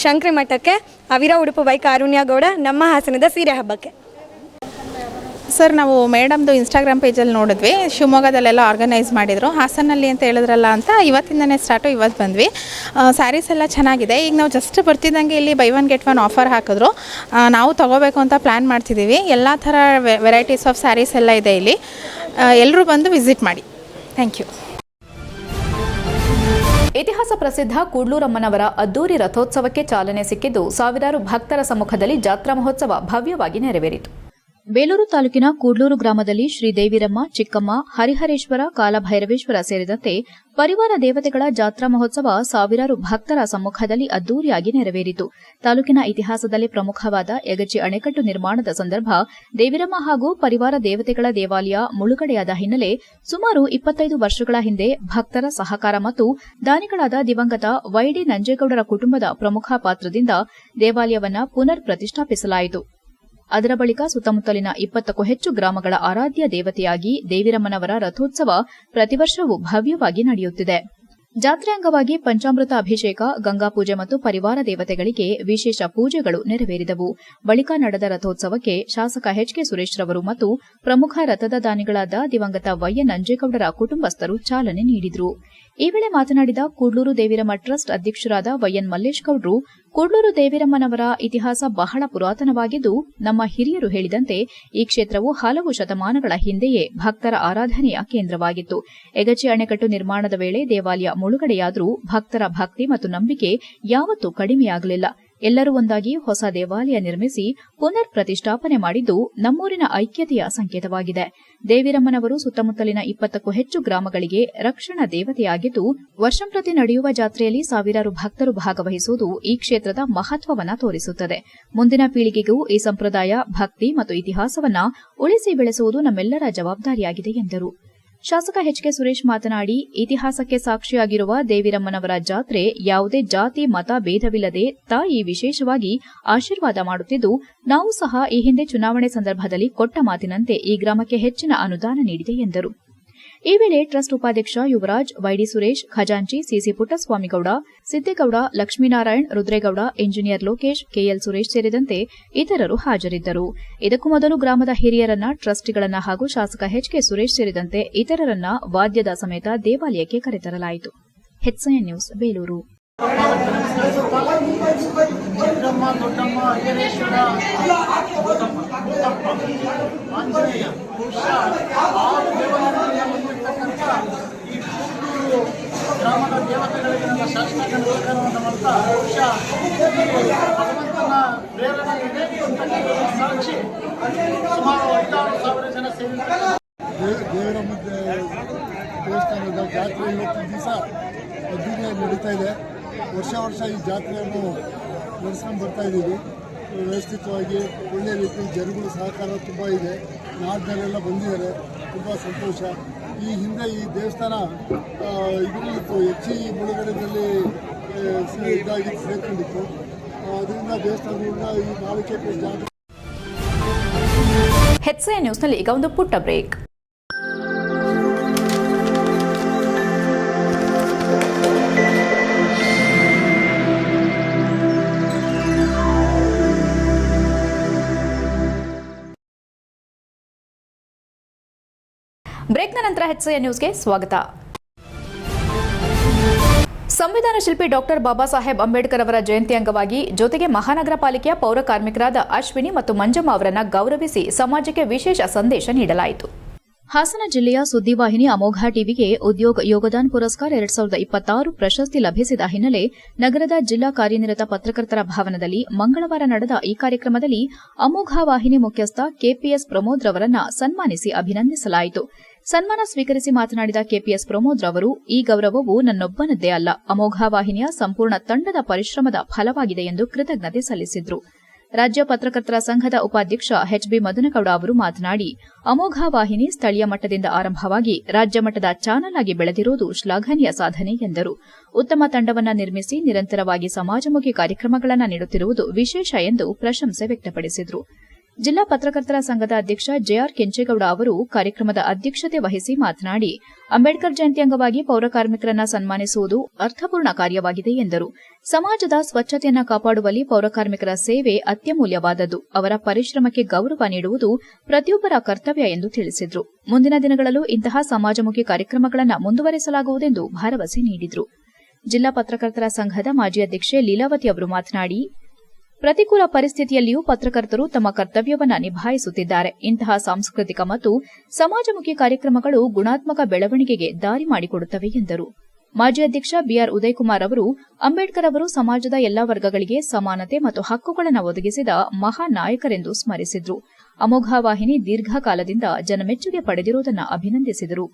ಶಂಕರಮಠಕ್ಕೆ, ಅವಿರ ಉಡುಪು ಬೈ ಕಾರುಣ್ಯ ಗೌಡ ನಮ್ಮ ಹಾಸನದ ಸೀರೆ ಹಬ್ಬಕ್ಕೆ. ಸರ್, ನಾವು ಮೇಡಮ್ದು ಇನ್ಸ್ಟಾಗ್ರಾಮ್ ಪೇಜಲ್ಲಿ ನೋಡಿದ್ವಿ, ಶಿವಮೊಗ್ಗದಲ್ಲೆಲ್ಲ ಆರ್ಗನೈಸ್ ಮಾಡಿದರು. ಹಾಸನಲ್ಲಿ ಅಂತ ಹೇಳಿದ್ರಲ್ಲ ಅಂತ ಇವತ್ತಿಂದನೇ ಸ್ಟಾರ್ಟು, ಇವತ್ತು ಬಂದ್ವಿ. ಸ್ಯಾರೀಸ್ ಎಲ್ಲ ಚೆನ್ನಾಗಿದೆ. ಈಗ ನಾವು ಜಸ್ಟ್ ಬರ್ತಿದ್ದಂಗೆ ಇಲ್ಲಿ ಬೈ 1 get 1 ಆಫರ್ ಹಾಕಿದ್ರು. ನಾವು ತೊಗೋಬೇಕು ಅಂತ ಪ್ಲ್ಯಾನ್ ಮಾಡ್ತಿದ್ದೀವಿ. ಎಲ್ಲ ಥರ ವೆರೈಟೀಸ್ ಆಫ್ ಸ್ಯಾರೀಸ್ ಎಲ್ಲ ಇದೆ ಇಲ್ಲಿ. ಎಲ್ಲರೂ ಬಂದು ವಿಸಿಟ್ ಮಾಡಿ. Thank you. ಇತಿಹಾಸ ಪ್ರಸಿದ್ಧ ಕೂಡ್ಲೂರಮ್ಮನವರ ಅದ್ದೂರಿ ರಥೋತ್ಸವಕ್ಕೆ ಚಾಲನೆ ಸಿಕ್ಕಿದ್ದು, ಸಾವಿರಾರು ಭಕ್ತರ ಸಮ್ಮುಖದಲ್ಲಿ ಜಾತ್ರಾ ಮಹೋತ್ಸವ ಭವ್ಯವಾಗಿ ನೆರವೇರಿತು. ಬೇಲೂರು ತಾಲೂಕಿನ ಕೂಡ್ಲೂರು ಗ್ರಾಮದಲ್ಲಿ ಶ್ರೀದೇವಿರಮ್ಮ, ಚಿಕ್ಕಮ್ಮ, ಹರಿಹರೇಶ್ವರ, ಕಾಲಭೈರವೇಶ್ವರ ಸೇರಿದಂತೆ ಪರಿವಾರ ದೇವತೆಗಳ ಜಾತ್ರಾ ಮಹೋತ್ಸವ ಸಾವಿರಾರು ಭಕ್ತರ ಸಮ್ಮುಖದಲ್ಲಿ ಅದ್ದೂರಿಯಾಗಿ ನೆರವೇರಿತು. ತಾಲೂಕಿನ ಇತಿಹಾಸದಲ್ಲಿ ಪ್ರಮುಖವಾದ ಯಗಚಿ ಅಣೆಕಟ್ಟು ನಿರ್ಮಾಣದ ಸಂದರ್ಭ ದೇವಿರಮ್ಮ ಹಾಗೂ ಪರಿವಾರ ದೇವತೆಗಳ ದೇವಾಲಯ ಮುಳುಗಡೆಯಾದ ಹಿನ್ನೆಲೆ ಸುಮಾರು 25 ವರ್ಷಗಳ ಹಿಂದೆ ಭಕ್ತರ ಸಹಕಾರ ಮತ್ತು ದಾನಿಗಳಾದ ದಿವಂಗತ ವೈಡಿ ನಂಜೇಗೌಡರ ಕುಟುಂಬದ ಪ್ರಮುಖ ಪಾತ್ರದಿಂದ ದೇವಾಲಯವನ್ನ ಪುನರ್ ಪ್ರತಿಷ್ಠಾಪಿಸಲಾಯಿತು. ಅದರ ಬಳಿಕ ಸುತ್ತಮುತ್ತಲಿನ 20ಕ್ಕೂ ಹೆಚ್ಚು ಗ್ರಾಮಗಳ ಆರಾಧ್ಯ ದೇವತೆಯಾಗಿ ದೇವಿರಮ್ಮನವರ ರಥೋತ್ಸವ ಪ್ರತಿವರ್ಷವೂ ಭವ್ಯವಾಗಿ ನಡೆಯುತ್ತಿದೆ. ಜಾತ್ರೆ ಅಂಗವಾಗಿ ಪಂಚಾಮೃತ ಅಭಿಷೇಕ, ಗಂಗಾಪೂಜೆ ಮತ್ತು ಪರಿವಾರ ದೇವತೆಗಳಿಗೆ ವಿಶೇಷ ಪೂಜೆಗಳು ನೆರವೇರಿದವು. ಬಳಿಕ ನಡೆದ ರಥೋತ್ಸವಕ್ಕೆ ಶಾಸಕ ಎಚ್.ಕೆ. ಸುರೇಶ್ ರವರು ಮತ್ತು ಪ್ರಮುಖ ರಥದ ದಾನಿಗಳಾದ ದಿವಂಗತ ವೈಎನ್ ನಂಜೇಗೌಡರ ಕುಟುಂಬಸ್ಥರು ಚಾಲನೆ ನೀಡಿದರು. ಈ ವೇಳೆ ಮಾತನಾಡಿದ ಕೂಡ್ಲೂರು ದೇವಿರಮ್ಮ ಟ್ರಸ್ಟ್ ಅಧ್ಯಕ್ಷರಾದ ವೈಎನ್ ಮಲ್ಲೇಶ್ ಗೌಡ್ರು, ಕೂಡ್ಲೂರು ದೇವಿರಮ್ಮನವರ ಇತಿಹಾಸ ಬಹಳ ಪುರಾತನವಾಗಿದ್ದು, ನಮ್ಮ ಹಿರಿಯರು ಹೇಳಿದಂತೆ ಈ ಕ್ಷೇತ್ರವು ಹಲವು ಶತಮಾನಗಳ ಹಿಂದೆಯೇ ಭಕ್ತರ ಆರಾಧನೆಯ ಕೇಂದ್ರವಾಗಿತ್ತು. ಯಗಚಿ ಅಣೆಕಟ್ಟು ನಿರ್ಮಾಣದ ವೇಳೆ ದೇವಾಲಯ ಮುಳುಗಡೆಯಾದರೂ ಭಕ್ತರ ಭಕ್ತಿ ಮತ್ತು ನಂಬಿಕೆ ಯಾವತ್ತೂ ಕಡಿಮೆಯಾಗಲಿಲ್ಲ. ಎಲ್ಲರೂ ಒಂದಾಗಿ ಹೊಸ ದೇವಾಲಯ ನಿರ್ಮಿಸಿ ಪುನರ್ ಪ್ರತಿಷ್ಠಾಪನೆ ಮಾಡಿದ್ದು ನಮ್ಮೂರಿನ ಐಕ್ಯತೆಯ ಸಂಕೇತವಾಗಿದೆ. ದೇವಿರಮ್ಮನವರು ಸುತ್ತಮುತ್ತಲಿನ 20ಕ್ಕೂ ಹೆಚ್ಚು ಗ್ರಾಮಗಳಿಗೆ ರಕ್ಷಣಾ ದೇವತೆಯಾಗಿದ್ದು, ವರ್ಷಂಪ್ರತಿ ನಡೆಯುವ ಜಾತ್ರೆಯಲ್ಲಿ ಸಾವಿರಾರು ಭಕ್ತರು ಭಾಗವಹಿಸುವುದು ಈ ಕ್ಷೇತ್ರದ ಮಹತ್ವವನ್ನು ತೋರಿಸುತ್ತದೆ. ಮುಂದಿನ ಪೀಳಿಗೆಗೂ ಈ ಸಂಪ್ರದಾಯ, ಭಕ್ತಿ ಮತ್ತು ಇತಿಹಾಸವನ್ನ ಉಳಿಸಿ ಬೆಳೆಸುವುದು ನಮ್ಮೆಲ್ಲರ ಜವಾಬ್ದಾರಿಯಾಗಿದೆ ಎಂದರು. ಶಾಸಕ ಎಚ್.ಕೆ. ಸುರೇಶ್ ಮಾತನಾಡಿ, ಇತಿಹಾಸಕ್ಕೆ ಸಾಕ್ಷಿಯಾಗಿರುವ ದೇವಿರಮ್ಮನವರ ಜಾತ್ರೆ ಯಾವುದೇ ಜಾತಿ ಮತ ಭೇದವಿಲ್ಲದೆ ತಾಯಿ ವಿಶೇಷವಾಗಿ ಆಶೀರ್ವಾದ ಮಾಡುತ್ತಿದ್ದು, ನಾವು ಸಹ ಈ ಹಿಂದೆ ಚುನಾವಣೆ ಸಂದರ್ಭದಲ್ಲಿ ಕೊಟ್ಟ ಮಾತಿನಂತೆ ಈ ಗ್ರಾಮಕ್ಕೆ ಹೆಚ್ಚಿನ ಅನುದಾನ ನೀಡಿದೆ ಎಂದರು. ಈ ವೇಳೆ ಟ್ರಸ್ಟ್ ಉಪಾಧ್ಯಕ್ಷ ಯುವರಾಜ್, ವೈಡಿ ಸುರೇಶ್, ಖಜಾಂಚಿ C C Puttaswamygowda, Siddegowda, Lakshminarayan, Rudregowda, engineer Lokesh, K L Suresh ಸೇರಿದಂತೆ ಇತರರು ಹಾಜರಿದ್ದರು. ಇದಕ್ಕೂ ಮೊದಲು ಗ್ರಾಮದ ಹಿರಿಯರನ್ನ, ಟ್ರಸ್ಟಿಗಳನ್ನ ಹಾಗೂ ಶಾಸಕ ಎಚ್.ಕೆ. ಸುರೇಶ್ ಸೇರಿದಂತೆ ಇತರರನ್ನ ವಾದ್ಯದ ಸಮೇತ ದೇವಾಲಯಕ್ಕೆ ಕರೆತರಲಾಯಿತು. HCN news, Belur. ಚಿಕ್ಕಮ್ಮ, ದೊಡ್ಡಮ್ಮ, ಹರಿಹರೇಶ್ವರ, ಆಂಜನೇಯ, ಆರು ದೇವರುಗಳಿಂದ ಬಂದಿರತಕ್ಕಂಥ ಈ ಕೂಡ್ಲೂರು ಗ್ರಾಮದ ದೇವತೆಗಳಿಗೆ ನಮ್ಮ ಶಾಸಕ ನಮಸ್ಕಾರವನ್ನು ಮಾಡ್ತಾ, ಬಹುಶಃ ಭಗವಂತನ ಪ್ರೇರಣೆ ಇದೆ ಅಂತಕ್ಕಂಥ ಸಾಕ್ಷಿ ಸುಮಾರು 5,000 ಜನ ಸೇರಿದ್ದಾರೆ. ದೇವರಮ್ಮ ದೇವಸ್ಥಾನದ ಜಾತ್ರೆ ಇವತ್ತಿನ ದಿವಸ ಅದ್ದೂರಿಯಾಗಿ ನಡೀತಾ ಇದೆ. ವರ್ಷ ಈ ಜಾತ್ರೆಯನ್ನು ನಡೆಸ್ಕೊಂಡು ಬರ್ತಾ ಇದ್ದೀವಿ. ವ್ಯವಸ್ಥಿತವಾಗಿ ಒಳ್ಳೆಯ ರೀತಿ ಜನಗಳ ಸಹಕಾರ ತುಂಬ ಇದೆ. ನಾಡಿನಲ್ಲೆಲ್ಲ ಬಂದಿದ್ದಾರೆ, ತುಂಬ ಸಂತೋಷ. ಈ ಹಿಂದೆ ಈ ದೇವಸ್ಥಾನ ಇದರಲ್ಲಿತ್ತು, ಹೆಚ್ಚಿ ಮುಳುಗಡೆಯಲ್ಲಿ ಇದಾಗಿ ಸೇರ್ಕೊಂಡಿತ್ತು. ಅದರಿಂದ ದೇವಸ್ಥಾನಗಳನ್ನ ಈ 4 ಎಕರೆ ಜಾಗ. HCN ನ್ಯೂಸ್ನಲ್ಲಿ ಈಗ ಒಂದು ಪುಟ್ಟ ಬ್ರೇಕ್. ಬ್ರೇಕ್ನ ನಂತರ HCN ನ್ಯೂಸ್ಗೆ ಸ್ವಾಗತ. ಸಂವಿಧಾನ ಶಿಲ್ಪಿ ಡಾಕ್ಟರ್ ಬಾಬಾ ಸಾಹೇಬ್ ಅಂಬೇಡ್ಕರ್ ಅವರ ಜಯಂತಿ ಅಂಗವಾಗಿ ಜೊತೆಗೆ ಮಹಾನಗರ ಪಾಲಿಕೆಯ ಪೌರ ಕಾರ್ಮಿಕರಾದ ಅಶ್ವಿನಿ ಮತ್ತು ಮಂಜಮ್ಮ ಅವರನ್ನು ಗೌರವಿಸಿ ಸಮಾಜಕ್ಕೆ ವಿಶೇಷ ಸಂದೇಶ ನೀಡಲಾಯಿತು. ಹಾಸನ ಜಿಲ್ಲೆಯ ಸುದ್ದಿವಾಹಿನಿ ಅಮೋಘ ಟಿವಿಗೆ ಉದ್ಯೋಗ ಯೋಗದಾನ್ ಪುರಸ್ಕಾರ 2026 ಪ್ರಶಸ್ತಿ ಲಭಿಸಿದ ಹಿನ್ನೆಲೆ ನಗರದ ಜಿಲ್ಲಾ ಕಾರ್ಯನಿರತ ಪತ್ರಕರ್ತರ ಭವನದಲ್ಲಿ ಮಂಗಳವಾರ ನಡೆದ ಈ ಕಾರ್ಯಕ್ರಮದಲ್ಲಿ ಅಮೋಘ ವಾಹಿನಿ ಮುಖ್ಯಸ್ಥ ಕೆಪಿಎಸ್ ಪ್ರಮೋದ್ ರವರನ್ನ ಸನ್ಮಾನಿಸಿ ಅಭಿನಂದಿಸಲಾಯಿತು. ಸನ್ಮಾನ ಸ್ವೀಕರಿಸಿ ಮಾತನಾಡಿದ ಕೆಪಿಎಸ್ ಪ್ರಮೋದ್ ರವರು, ಈ ಗೌರವವು ನನ್ನೊಬ್ಬನದ್ದೇ ಅಲ್ಲ, ಅಮೋಘ ವಾಹಿನಿಯ ಸಂಪೂರ್ಣ ತಂಡದ ಪರಿಶ್ರಮದ ಫಲವಾಗಿದೆ ಎಂದು ಕೃತಜ್ಞತೆ ಸಲ್ಲಿಸಿದರು. ರಾಜ್ಯ ಪತ್ರಕರ್ತರ ಸಂಘದ ಉಪಾಧ್ಯಕ್ಷ ಎಚ್ಬಿ ಮದನಗೌಡ ಅವರು ಮಾತನಾಡಿ, ಅಮೋಘ ವಾಹಿನಿ ಸ್ಥಳೀಯ ಮಟ್ಟದಿಂದ ಆರಂಭವಾಗಿ ರಾಜ್ಯ ಮಟ್ಟದ ಚಾನಲ್ ಆಗಿ ಬೆಳೆದಿರುವುದು ಶ್ಲಾಘನೀಯ ಸಾಧನೆ ಎಂದರು. ಉತ್ತಮ ತಂಡವನ್ನು ನಿರ್ಮಿಸಿ ನಿರಂತರವಾಗಿ ಸಮಾಜಮುಖಿ ಕಾರ್ಯಕ್ರಮಗಳನ್ನು ನೀಡುತ್ತಿರುವುದು ವಿಶೇಷ ಎಂದು ಪ್ರಶಂಸೆ ವ್ಯಕ್ತಪಡಿಸಿದರು. ಜಿಲ್ಲಾ ಪತ್ರಕರ್ತರ ಸಂಘದ ಅಧ್ಯಕ್ಷ ಜೆಆರ್ ಕೆಂಚೇಗೌಡ ಅವರು ಕಾರ್ಯಕ್ರಮದ ಅಧ್ಯಕ್ಷತೆ ವಹಿಸಿ ಮಾತನಾಡಿ, ಅಂಬೇಡ್ಕರ್ ಜಯಂತಿ ಅಂಗವಾಗಿ ಪೌರ ಕಾರ್ಮಿಕರನ್ನು ಸನ್ಮಾನಿಸುವುದು ಅರ್ಥಪೂರ್ಣ ಕಾರ್ಯವಾಗಿದೆ ಎಂದರು. ಸಮಾಜದ ಸ್ವಚ್ಛತೆಯನ್ನು ಕಾಪಾಡುವಲ್ಲಿ ಪೌರ ಕಾರ್ಮಿಕರ ಸೇವೆ ಅತ್ಯಮೂಲ್ಯವಾದದ್ದು. ಅವರ ಪರಿಶ್ರಮಕ್ಕೆ ಗೌರವ ನೀಡುವುದು ಪ್ರತಿಯೊಬ್ಬರ ಕರ್ತವ್ಯ ಎಂದು ತಿಳಿಸಿದರು. ಮುಂದಿನ ದಿನಗಳಲ್ಲೂ ಇಂತಹ ಸಮಾಜಮುಖಿ ಕಾರ್ಯಕ್ರಮಗಳನ್ನು ಮುಂದುವರೆಸಲಾಗುವುದೆಂದು ಭರವಸೆ ನೀಡಿದರು. ಜಿಲ್ಲಾ ಪತ್ರಕರ್ತರ ಸಂಘದ ಮಾಜಿ ಅಧ್ಯಕ್ಷೆ ಲೀಲಾವತಿ ಅವರು ಮಾತನಾಡಿ, ಪ್ರತಿಕೂಲ ಪರಿಸ್ಥಿತಿಯಲ್ಲಿಯೂ ಪತ್ರಕರ್ತರು ತಮ್ಮ ಕರ್ತವ್ಯವನ್ನು ನಿಭಾಯಿಸುತ್ತಿದ್ದಾರೆ. ಇಂತಹ ಸಾಂಸ್ಕೃತಿಕ ಮತ್ತು ಸಮಾಜಮುಖಿ ಕಾರ್ಯಕ್ರಮಗಳು ಗುಣಾತ್ಮಕ ಬೆಳವಣಿಗೆಗೆ ದಾರಿ ಮಾಡಿಕೊಡುತ್ತವೆ ಎಂದರು. ಮಾಜಿ ಅಧ್ಯಕ್ಷ ಬಿಆರ್ ಉದಯಕುಮಾರ್ ಅವರು, ಅಂಬೇಡ್ಕರ್ ಅವರು ಸಮಾಜದ ಎಲ್ಲಾ ವರ್ಗಗಳಿಗೆ ಸಮಾನತೆ ಮತ್ತು ಹಕ್ಕುಗಳನ್ನು ಒದಗಿಸಿದ ಮಹಾನ್ ನಾಯಕರೆಂದು ಸ್ಮರಿಸಿದರು. ಅಮೋಘ ವಾಹಿನಿ ದೀರ್ಘಕಾಲದಿಂದ ಜನಮೆಚ್ಚುಗೆ ಪಡೆದಿರುವುದನ್ನು ಅಭಿನಂದಿಸಿದರು.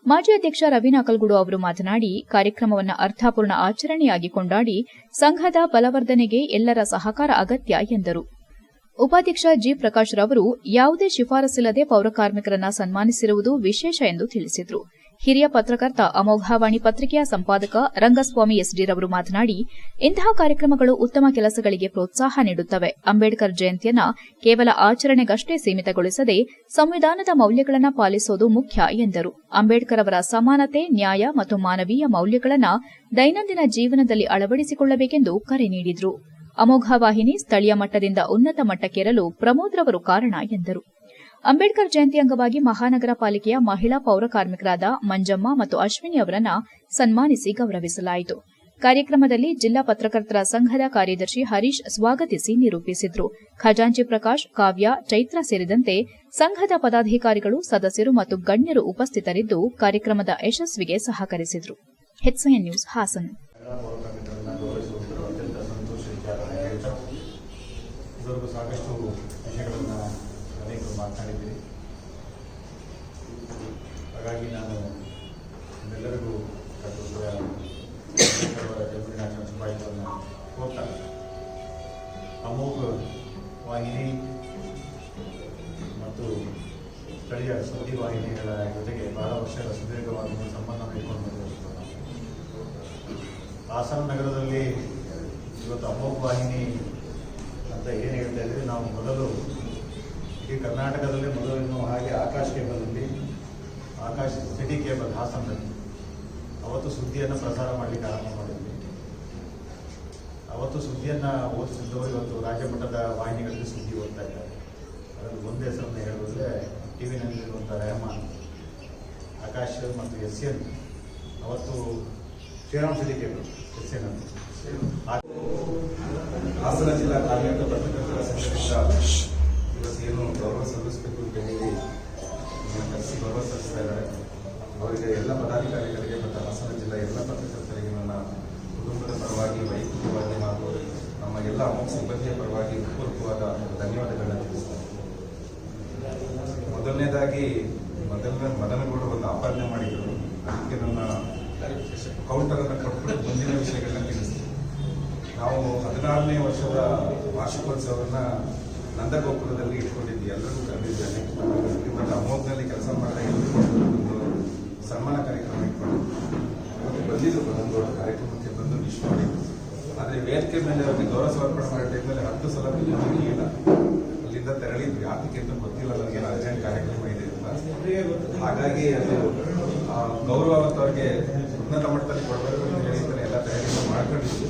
ಮಾಜಿ ಅಧ್ಯಕ್ಷ ರವಿ ನಾಕಲ್ಗೂಡು ಅವರು ಮಾತನಾಡಿ, ಕಾರ್ಯಕ್ರಮವನ್ನು ಅರ್ಥಪೂರ್ಣ ಆಚರಣೆಯಾಗಿ ಕೊಂಡಾಡಿ ಸಂಘದ ಬಲವರ್ಧನೆಗೆ ಎಲ್ಲರ ಸಹಕಾರ ಅಗತ್ಯ ಎಂದರು. ಉಪಾಧ್ಯಕ್ಷ ಜಿ ಪ್ರಕಾಶ್ ರವರು ಯಾವುದೇ ಶಿಫಾರಸಿಲ್ಲದೆ ಪೌರ ಕಾರ್ಮಿಕರನ್ನು ಸನ್ಮಾನಿಸಿರುವುದು ವಿಶೇಷ ಎಂದು ತಿಳಿಸಿದರು. ಹಿರಿಯ ಪತ್ರಕರ್ತ ಅಮೋಘವಾಣಿ ಪತ್ರಿಕೆಯ ಸಂಪಾದಕ ರಂಗಸ್ವಾಮಿ ಎಸ್ಡಿ ರವರು ಮಾತನಾಡಿ, ಇಂತಹ ಕಾರ್ಯಕ್ರಮಗಳು ಉತ್ತಮ ಕೆಲಸಗಳಿಗೆ ಪ್ರೋತ್ಸಾಹ ನೀಡುತ್ತವೆ. ಅಂಬೇಡ್ಕರ್ ಜಯಂತಿಯನ್ನು ಕೇವಲ ಆಚರಣೆಗಷ್ಟೇ ಸೀಮಿತಗೊಳಿಸದೆ ಸಂವಿಧಾನದ ಮೌಲ್ಯಗಳನ್ನು ಪಾಲಿಸುವುದು ಮುಖ್ಯ ಎಂದರು. ಅಂಬೇಡ್ಕರ್ ಅವರ ಸಮಾನತೆ, ನ್ಯಾಯ ಮತ್ತು ಮಾನವೀಯ ಮೌಲ್ಯಗಳನ್ನು ದೈನಂದಿನ ಜೀವನದಲ್ಲಿ ಅಳವಡಿಸಿಕೊಳ್ಳಬೇಕೆಂದು ಕರೆ ನೀಡಿದರು. ಅಮೋಘ ವಾಹಿನಿ ಸ್ಥಳೀಯ ಮಟ್ಟದಿಂದ ಉನ್ನತ ಮಟ್ಟಕ್ಕೇರಲು ಪ್ರಮೋದ್ ರವರು ಕಾರಣ ಎಂದರು. ಅಂಬೇಡ್ಕರ್ ಜಯಂತಿ ಅಂಗವಾಗಿ ಮಹಾನಗರ ಪಾಲಿಕೆಯ ಮಹಿಳಾ ಪೌರ ಕಾರ್ಮಿಕರಾದ ಮಂಜಮ್ಮ ಮತ್ತು ಅಶ್ವಿನಿ ಅವರನ್ನು ಸನ್ಮಾನಿಸಿ ಗೌರವಿಸಲಾಯಿತು. ಕಾರ್ಯಕ್ರಮದಲ್ಲಿ ಜಿಲ್ಲಾ ಪತ್ರಕರ್ತರ ಸಂಘದ ಕಾರ್ಯದರ್ಶಿ ಹರೀಶ್ ಸ್ವಾಗತಿಸಿ ನಿರೂಪಿಸಿದರು. ಖಜಾಂಚಿ ಪ್ರಕಾಶ್, ಕಾವ್ಯ, ಚೈತ್ರ ಸೇರಿದಂತೆ ಸಂಘದ ಪದಾಧಿಕಾರಿಗಳು, ಸದಸ್ಯರು ಮತ್ತು ಗಣ್ಯರು ಉಪಸ್ಥಿತರಿದ್ದು ಕಾರ್ಯಕ್ರಮದ ಯಶಸ್ವಿಗೆ ಸಹಕರಿಸಿದರು. HCN news Hassan. ಸಾಕಷ್ಟು ವಿಷಯಗಳನ್ನು ಅನೇಕರು ಮಾತನಾಡಿದ್ದೀರಿ. ಹಾಗಾಗಿ ನಾನು ನಿಮ್ಮೆಲ್ಲರಿಗೂ ಜನ್ಮದಿನಾಚರಣೆ ಶುಭಾಶಯಗಳನ್ನು ಕೋರ್ತಾ, ಅಮೋಘ ವಾಹಿನಿ ಮತ್ತು ಸ್ಥಳೀಯ ಸುದ್ದಿ ವಾಹಿನಿಗಳ ಜೊತೆಗೆ ಬಹಳ ವರ್ಷದ ಸುದೀರ್ಘವಾದ ಸಂಬಂಧವನ್ನು ಇಟ್ಕೊಂಡು ಬಂದಿರುತ್ತೇವೆ. ಹಾಸನ ನಗರದಲ್ಲಿ ಇವತ್ತು ಅಮೋಘ ವಾಹಿನಿ ಅಂತ ಏನು ಹೇಳ್ತಾ ಇದ್ದೀವಿ, ನಾವು ಮೊದಲು ಈ ಕರ್ನಾಟಕದಲ್ಲೇ ಮೊದಲು ಹಾಗೆ ಆಕಾಶ್ ಕೇಬಲಲ್ಲಿ, ಆಕಾಶ್ ಸಿಟಿ ಕೇಬಲ್ ಹಾಸನದಲ್ಲಿ ಅವತ್ತು ಸುದ್ದಿಯನ್ನು ಪ್ರಸಾರ ಮಾಡಲಿಕ್ಕೆ ಆರಂಭ ಮಾಡಿದ್ವಿ. ಅವತ್ತು ಸುದ್ದಿಯನ್ನು ಓದಿಸಿದ್ದವರು ಇವತ್ತು ರಾಜ್ಯ ಮಟ್ಟದ ವಾಹಿನಿಗಳಲ್ಲಿ ಸುದ್ದಿ ಓದ್ತಾ ಇದ್ದಾರೆ. ಅದರಲ್ಲಿ ಒಂದು ಹೆಸರನ್ನು ಹೇಳೋದ್ರೆ ಟಿವಿನಲ್ಲಿರುವಂಥ ರೆಹಮಾನ್, ಆಕಾಶ್ ಮತ್ತು SN. ಅವತ್ತು ಶ್ರೀರಾಮ್ ಸಿಟಿ ಕೇಬಲ್ SN ಅಂತ ಹಾಸನ ಜಿಲ್ಲಾ ಕಾರ್ಯನಿರತ ಪತ್ರಕರ್ತರ ಸಂಘದಿಂದ ಇವತ್ತು ಏನು ಗೌರವ ಸಲ್ಲಿಸಬೇಕು ಅಂತ ಹೇಳಿ ಕರೆಸಿ ಗೌರವ ಸಲ್ಲಿಸ್ತಾ ಇದ್ದಾರೆ. ಅವರಿಗೆ ಎಲ್ಲ ಪದಾಧಿಕಾರಿಗಳಿಗೆ ಮತ್ತು ಹಾಸನ ಜಿಲ್ಲಾ ಎಲ್ಲ ಪತ್ರಕರ್ತರಿಗೆ ನನ್ನ ಕುಟುಂಬದ ಪರವಾಗಿ, ವೈಯಕ್ತಿಕವಾಗಿ ಹಾಗೂ ನಮ್ಮ ಎಲ್ಲ ಅಮೋಘ ಸಿಬ್ಬಂದಿಯ ಪರವಾಗಿ ಪೂರ್ವಕವಾದ ಧನ್ಯವಾದಗಳನ್ನು ತಿಳಿಸ್ತಾರೆ. ಮೊದಲನೇದಾಗಿ ಮದನಗೌಡರು ಒಂದು ಆಪಾದನೆ ಮಾಡಿದರು. ಅದಕ್ಕೆ ನನ್ನ ಕೌಂಟರನ್ನು ಕೊಟ್ಟು ಮುಂದಿನ ವಿಷಯಗಳನ್ನ ತಿಳಿಸ್ತೀವಿ. ನಾವು 16ನೇ ವರ್ಷದ ವಾರ್ಷಿಕೋತ್ಸವವನ್ನು ನಂದಗೋಪುರದಲ್ಲಿ ಇಟ್ಕೊಂಡಿದ್ವಿ. ಎಲ್ಲರಿಗೂ ಕರೆದಿದ್ದೇನೆ. ಮತ್ತು ಅಮೋಘದಲ್ಲಿ ಕೆಲಸ ಮಾಡಿದ ಒಂದು ಸನ್ಮಾನ ಕಾರ್ಯಕ್ರಮ ಇಟ್ಕೊಂಡಿದ್ವಿ. ಬಂದಿದ್ದು ಒಂದು ಕಾರ್ಯಕ್ರಮಕ್ಕೆ ಬಂದು ವಿಶ್ ಮಾಡಿದ್ದು. ಆದರೆ ವೇದಿಕೆ ಮೇಲೆ ಅವರಿಗೆ ಗೌರವ ಸಮರ್ಪಣೆ ಮಾಡೋ ಟೈಮಲ್ಲಿ 10 ಸಲ ಇಲ್ಲ, ಅಲ್ಲಿಂದ ತೆರಳಿದ್ವಿ. ಯಾಕೆ ಅಂತ ಗೊತ್ತಿಲ್ಲ, ನನಗೆ ಅರ್ಜೆಂಟ್ ಕಾರ್ಯಕ್ರಮ ಇದೆ ಅಂತ. ಹಾಗಾಗಿ ಅದು ಗೌರವ ಮತ್ತು ಅವ್ರಿಗೆ ಉನ್ನತ ಮಟ್ಟದಲ್ಲಿ ಕೊಡಬೇಕು ಅಂತ ಹೇಳಿ ಎಲ್ಲ ತಯಾರಿಯನ್ನು ಮಾಡ್ಕೊಂಡಿದ್ವಿ.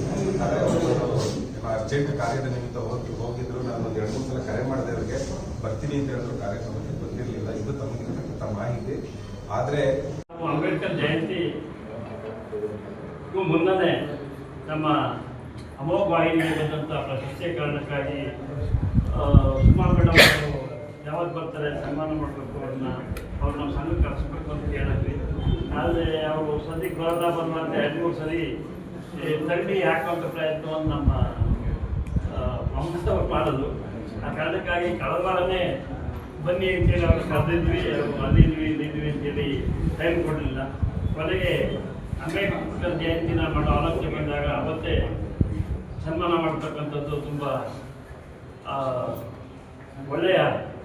ಅರ್ಜೆಂಟ್ ಕಾರ್ಯದ ನಿಮಿತ್ತ ಹೋಗಿದ್ರು. ನಾನು ಒಂದು 2-3 ಸಲ ಕರೆ ಮಾಡಿದೆ, ಅವರಿಗೆ ಬರ್ತೀನಿ ಅಂತ ಹೇಳಿದ್ರು. ಕಾರ್ಯಕ್ರಮಕ್ಕೆ ಬಂದಿರಲಿಲ್ಲ. ಇದು ತಮಗಿರ್ತಕ್ಕಂಥ ಮಾಹಿತಿ. ಆದರೆ ಅಂಬೇಡ್ಕರ್ ಜಯಂತಿ ಮುನ್ನನೇ ನಮ್ಮ ಅಮೋಘ ವಾಹಿನಿಗೆ ಬಂದಂಥ ಪ್ರಶಸ್ತಿಯ ಕಾರಣಕ್ಕಾಗಿ ಸುಮಾ ಮೇಡಮ್ ಅವರು ಯಾವತ್ತು ಬರ್ತಾರೆ ಸನ್ಮಾನ ಮಾಡಬೇಕು ಅವ್ರನ್ನ ನಮ್ಮ ಸಂಘಕ್ಕೆ ಕಳಿಸ್ಬೇಕು ಅಂತ ಹೇಳಿದ್ವಿ. ಆದರೆ ಅವರು ಸದ್ಯಕ್ಕೆ ಬರೋದ ಅಂತ 2-3 ಸರಿ ತಳ್ಳಿ ಹಾಕುವಂಥ ಪ್ರಯತ್ನವನ್ನು ನಮ್ಮ ಮಮತವ್ರು ಮಾಡೋದು. ಆ ಕಾರಣಕ್ಕಾಗಿ ಕಳೆದ ವಾರನೇ ಬನ್ನಿ ಅಂತೇಳಿ ಅವ್ರು ಕರೆದಿದ್ವಿ, ಅಲ್ಲಿದ್ವಿ ಅಂತೇಳಿ ಟೈಮ್ ಕೊಡಲಿಲ್ಲ. ಕೊನೆಗೆ ಅಂಬೇಡ್ಕರ್ ಜಯಂತಿನ ಮಾಡೋ ಆಲೋಚನೆ ಬಂದಾಗ ಅವತ್ತೇ ಸನ್ಮಾನ ಮಾಡ್ತಕ್ಕಂಥದ್ದು ತುಂಬ ಒಳ್ಳೆಯ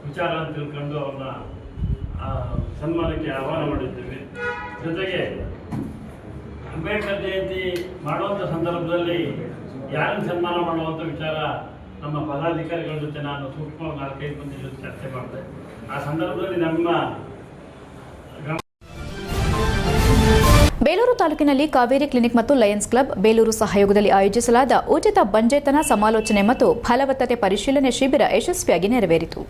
ವಿಚಾರ ಅಂತ ತಿಳ್ಕೊಂಡು ಅವ್ರನ್ನ ಸನ್ಮಾನಕ್ಕೆ ಆಹ್ವಾನ ಮಾಡಿದ್ದೇವೆ. ಜೊತೆಗೆ ಅಂಬೇಡ್ಕರ್ ಜಯಂತಿ ಮಾಡುವಂಥ ಸಂದರ್ಭದಲ್ಲಿ ಯಾರನ್ನು ಸನ್ಮಾನ ಮಾಡುವಂಥ ವಿಚಾರ ನಮ್ಮ ಪದಾಧಿಕಾರಿಗಳ ಜೊತೆ ನಾನು ಸೂಕ್ಷ್ಮವಾಗಿ 4-5 ಮಂದಿ ಜೊತೆ ಚರ್ಚೆ ಮಾಡಿದೆ. ಆ ಸಂದರ್ಭದಲ್ಲಿ ನಮ್ಮ ಬೇಲೂರು ತಾಲೂಕಿನಲ್ಲಿ ಕಾವೇರಿ ಕ್ಲಿನಿಕ್ ಮತ್ತು ಲಯನ್ಸ್ ಕ್ಲಬ್ ಬೇಲೂರು ಸಹಯೋಗದಲ್ಲಿ ಆಯೋಜಿಸಲಾದ ಉಚಿತ ಬಂಜೇತನ ಸಮಾಲೋಚನೆ ಮತ್ತು ಫಲವತ್ತತೆ ಪರಿಶೀಲನೆ ಶಿಬಿರ ಯಶಸ್ವಿಯಾಗಿ ನೆರವೇರಿತು.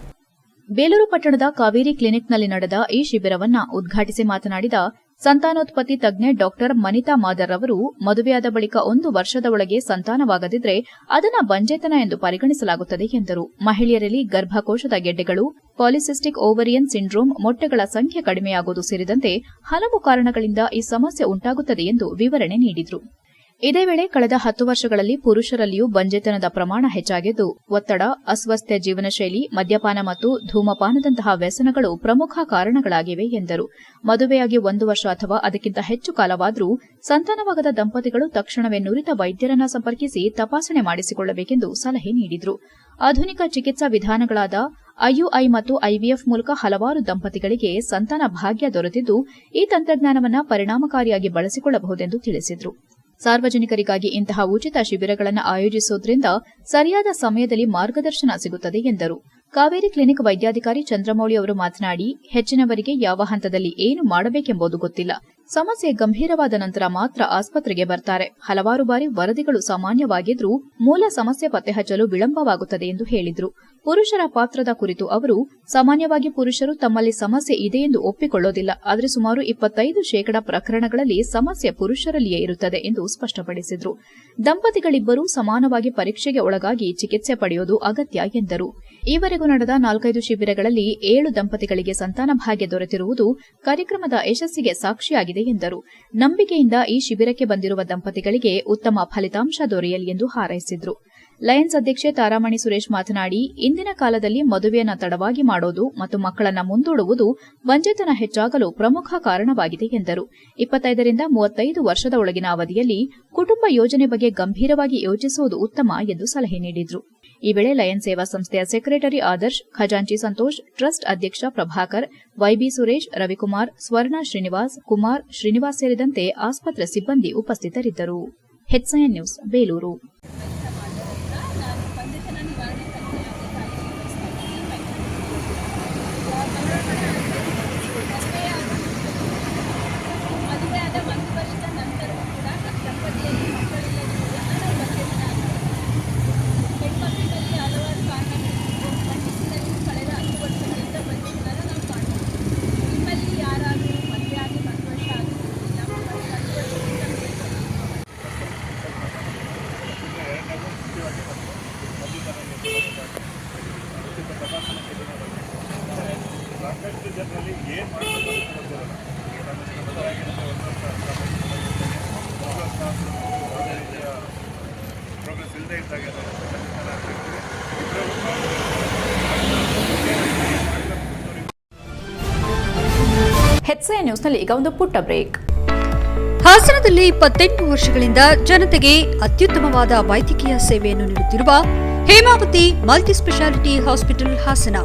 ಬೇಲೂರು ಪಟ್ಟಣದ ಕಾವೇರಿ ಕ್ಲಿನಿಕ್ನಲ್ಲಿ ನಡೆದ ಈ ಶಿಬಿರವನ್ನು ಉದ್ಘಾಟಿಸಿ ಮಾತನಾಡಿದ ಸಂತಾನೋತ್ಪತ್ತಿ ತಜ್ಞೆ ಡಾಕ್ಟರ್ ಮನಿತಾ ಮಾದರ್ ಅವರು, ಮದುವೆಯಾದ ಬಳಿಕ 1 ವರ್ಷದ ಒಳಗೆ ಸಂತಾನವಾಗದಿದ್ರೆ ಅದನ್ನು ಬಂಜೇತನ ಎಂದು ಪರಿಗಣಿಸಲಾಗುತ್ತದೆ ಎಂದರು. ಮಹಿಳೆಯರಲ್ಲಿ ಗರ್ಭಕೋಶದ ಗೆಡ್ಡೆಗಳು, ಪಾಲಿಸಿಸ್ಟಿಕ್ ಓವರಿಯನ್ ಸಿಂಡ್ರೋಮ್, ಮೊಟ್ಟೆಗಳ ಸಂಖ್ಯೆ ಕಡಿಮೆಯಾಗುವುದು ಸೇರಿದಂತೆ ಹಲವು ಕಾರಣಗಳಿಂದ ಈ ಸಮಸ್ಯೆ ಉಂಟಾಗುತ್ತದೆ ಎಂದು ವಿವರಣೆ ನೀಡಿದರು. ಇದೇ ವೇಳೆ ಕಳೆದ 10 ವರ್ಷಗಳಲ್ಲಿ ಪುರುಷರಲ್ಲಿಯೂ ಬಂಜೇತನದ ಪ್ರಮಾಣ ಹೆಚ್ಚಾಗಿದ್ದು, ಒತ್ತಡ, ಅಸ್ವಸ್ಥ ಜೀವನ ಶೈಲಿ, ಮದ್ಯಪಾನ ಮತ್ತು ಧೂಮಪಾನದಂತಹ ವ್ಯಸನಗಳು ಪ್ರಮುಖ ಕಾರಣಗಳಾಗಿವೆ ಎಂದರು. ಮದುವೆಯಾಗಿ 1 ವರ್ಷ ಅಥವಾ ಅದಕ್ಕಿಂತ ಹೆಚ್ಚು ಕಾಲವಾದರೂ ಸಂತಾನವಾಗದ ದಂಪತಿಗಳು ತಕ್ಷಣವೇ ನುರಿತ ವೈದ್ಯರನ್ನ ಸಂಪರ್ಕಿಸಿ ತಪಾಸಣೆ ಮಾಡಿಸಿಕೊಳ್ಳಬೇಕೆಂದು ಸಲಹೆ ನೀಡಿದರು. ಆಧುನಿಕ ಚಿಕಿತ್ಸಾ ವಿಧಾನಗಳಾದ ಐಯುಐ ಮತ್ತು ಐವಿಎಫ್ ಮೂಲಕ ಹಲವಾರು ದಂಪತಿಗಳಿಗೆ ಸಂತಾನ ಭಾಗ್ಯ ದೊರೆತಿದ್ದು, ಈ ತಂತ್ರಜ್ಞಾನವನ್ನು ಪರಿಣಾಮಕಾರಿಯಾಗಿ ಬಳಸಿಕೊಳ್ಳಬಹುದೆಂದು ತಿಳಿಸಿದರು. ಸಾರ್ವಜನಿಕರಿಗಾಗಿ ಇಂತಹ ಉಚಿತ ಶಿಬಿರಗಳನ್ನು ಆಯೋಜಿಸುವುದರಿಂದ ಸರಿಯಾದ ಸಮಯದಲ್ಲಿ ಮಾರ್ಗದರ್ಶನ ಸಿಗುತ್ತದೆ ಎಂದರು. ಕಾವೇರಿ ಕ್ಲಿನಿಕ್ ವೈದ್ಯಾಧಿಕಾರಿ ಚಂದ್ರಮೌಳಿ ಅವರು ಮಾತನಾಡಿ, ಹೆಚ್ಚಿನವರಿಗೆ ಯಾವ ಹಂತದಲ್ಲಿ ಏನು ಮಾಡಬೇಕೆಂಬುದು ಗೊತ್ತಿಲ್ಲ. ಸಮಸ್ಯೆ ಗಂಭೀರವಾದ ನಂತರ ಮಾತ್ರ ಆಸ್ಪತ್ರೆಗೆ ಬರ್ತಾರೆ. ಹಲವಾರು ಬಾರಿ ವರದಿಗಳು ಸಾಮಾನ್ಯವಾಗಿದ್ರೂ ಮೂಲ ಸಮಸ್ಯೆ ಪತ್ತೆ ಹಚ್ಚಲು ವಿಳಂಬವಾಗುತ್ತದೆ ಎಂದು ಹೇಳಿದರು. ಪುರುಷರ ಪಾತ್ರದ ಕುರಿತು ಅವರು, ಸಾಮಾನ್ಯವಾಗಿ ಪುರುಷರು ತಮ್ಮಲ್ಲಿ ಸಮಸ್ಯೆ ಇದೆ ಎಂದು ಒಪ್ಪಿಕೊಳ್ಳೋದಿಲ್ಲ. ಆದರೆ ಸುಮಾರು 25% ಪ್ರಕರಣಗಳಲ್ಲಿ ಸಮಸ್ಯೆ ಪುರುಷರಲ್ಲಿಯೇ ಇರುತ್ತದೆ ಎಂದು ಸ್ಪಷ್ಟಪಡಿಸಿದರು. ದಂಪತಿಗಳಿಬ್ಬರೂ ಸಮಾನವಾಗಿ ಪರೀಕ್ಷೆಗೆ ಒಳಗಾಗಿ ಚಿಕಿತ್ಸೆ ಪಡೆಯುವುದು ಅಗತ್ಯ ಎಂದರು. ಈವರೆಗೂ ನಡೆದ 4-5 ಶಿಬಿರಗಳಲ್ಲಿ 7 ದಂಪತಿಗಳಿಗೆ ಸಂತಾನ ಭಾಗ್ಯ ದೊರೆತಿರುವುದು ಕಾರ್ಯಕ್ರಮದ ಯಶಸ್ಸಿಗೆ ಸಾಕ್ಷಿಯಾಗಿದೆ ಎಂದರು. ನಂಬಿಕೆಯಿಂದ ಈ ಶಿಬಿರಕ್ಕೆ ಬಂದಿರುವ ದಂಪತಿಗಳಿಗೆ ಉತ್ತಮ ಫಲಿತಾಂಶ ದೊರೆಯಲಿ ಎಂದು ಹಾರೈಸಿದರು. ಲಯನ್ಸ್ ಅಧ್ಯಕ್ಷೆ ತಾರಾಮಣಿ ಸುರೇಶ್ ಮಾತನಾಡಿ, ಇಂದಿನ ಕಾಲದಲ್ಲಿ ಮದುವೆಯನ್ನು ತಡವಾಗಿ ಮಾಡೋದು ಮತ್ತು ಮಕ್ಕಳನ್ನು ಮುಂದೂಡುವುದು ಬಂಜೇತನ ಹೆಚ್ಚಾಗಲು ಪ್ರಮುಖ ಕಾರಣವಾಗಿದೆ ಎಂದರು. 25ರಿಂದ 35 ವರ್ಷದ ಒಳಗಿನ ಅವಧಿಯಲ್ಲಿ ಕುಟುಂಬ ಯೋಜನೆ ಬಗ್ಗೆ ಗಂಭೀರವಾಗಿ ಯೋಚಿಸುವುದು ಉತ್ತಮ ಎಂದು ಸಲಹೆ ನೀಡಿದರು. ಈ ವೇಳೆ ಲಯನ್ ಸೇವಾ ಸಂಸ್ಥೆಯ ಸೆಕ್ರೆಟರಿ ಆದರ್ಶ್, ಖಜಾಂಚಿ ಸಂತೋಷ್, ಟ್ರಸ್ಟ್ ಅಧ್ಯಕ್ಷ ಪ್ರಭಾಕರ್, ವೈಬಿ ಸುರೇಶ್, ರವಿಕುಮಾರ್, ಸ್ವರ್ಣ ಶ್ರೀನಿವಾಸ್, ಕುಮಾರ್ ಶ್ರೀನಿವಾಸ್ ಸೇರಿದಂತೆ ಆಸ್ಪತ್ರೆ ಸಿಬ್ಬಂದಿ ಉಪಸ್ಥಿತರಿದ್ದರು. HCN news Belur. HCN ನ್ಯೂಸ್ನಲ್ಲಿ ಈಗ ಒಂದು ಪುಟ್ಟ ಬ್ರೇಕ್. ಹಾಸನದಲ್ಲಿ 28 ವರ್ಷಗಳಿಂದ ಜನತೆಗೆ ಅತ್ಯುತ್ತಮವಾದ ವೈದ್ಯಕೀಯ ಸೇವೆಯನ್ನು ನೀಡುತ್ತಿರುವ Hemavathi multi specialty hospital Hassan.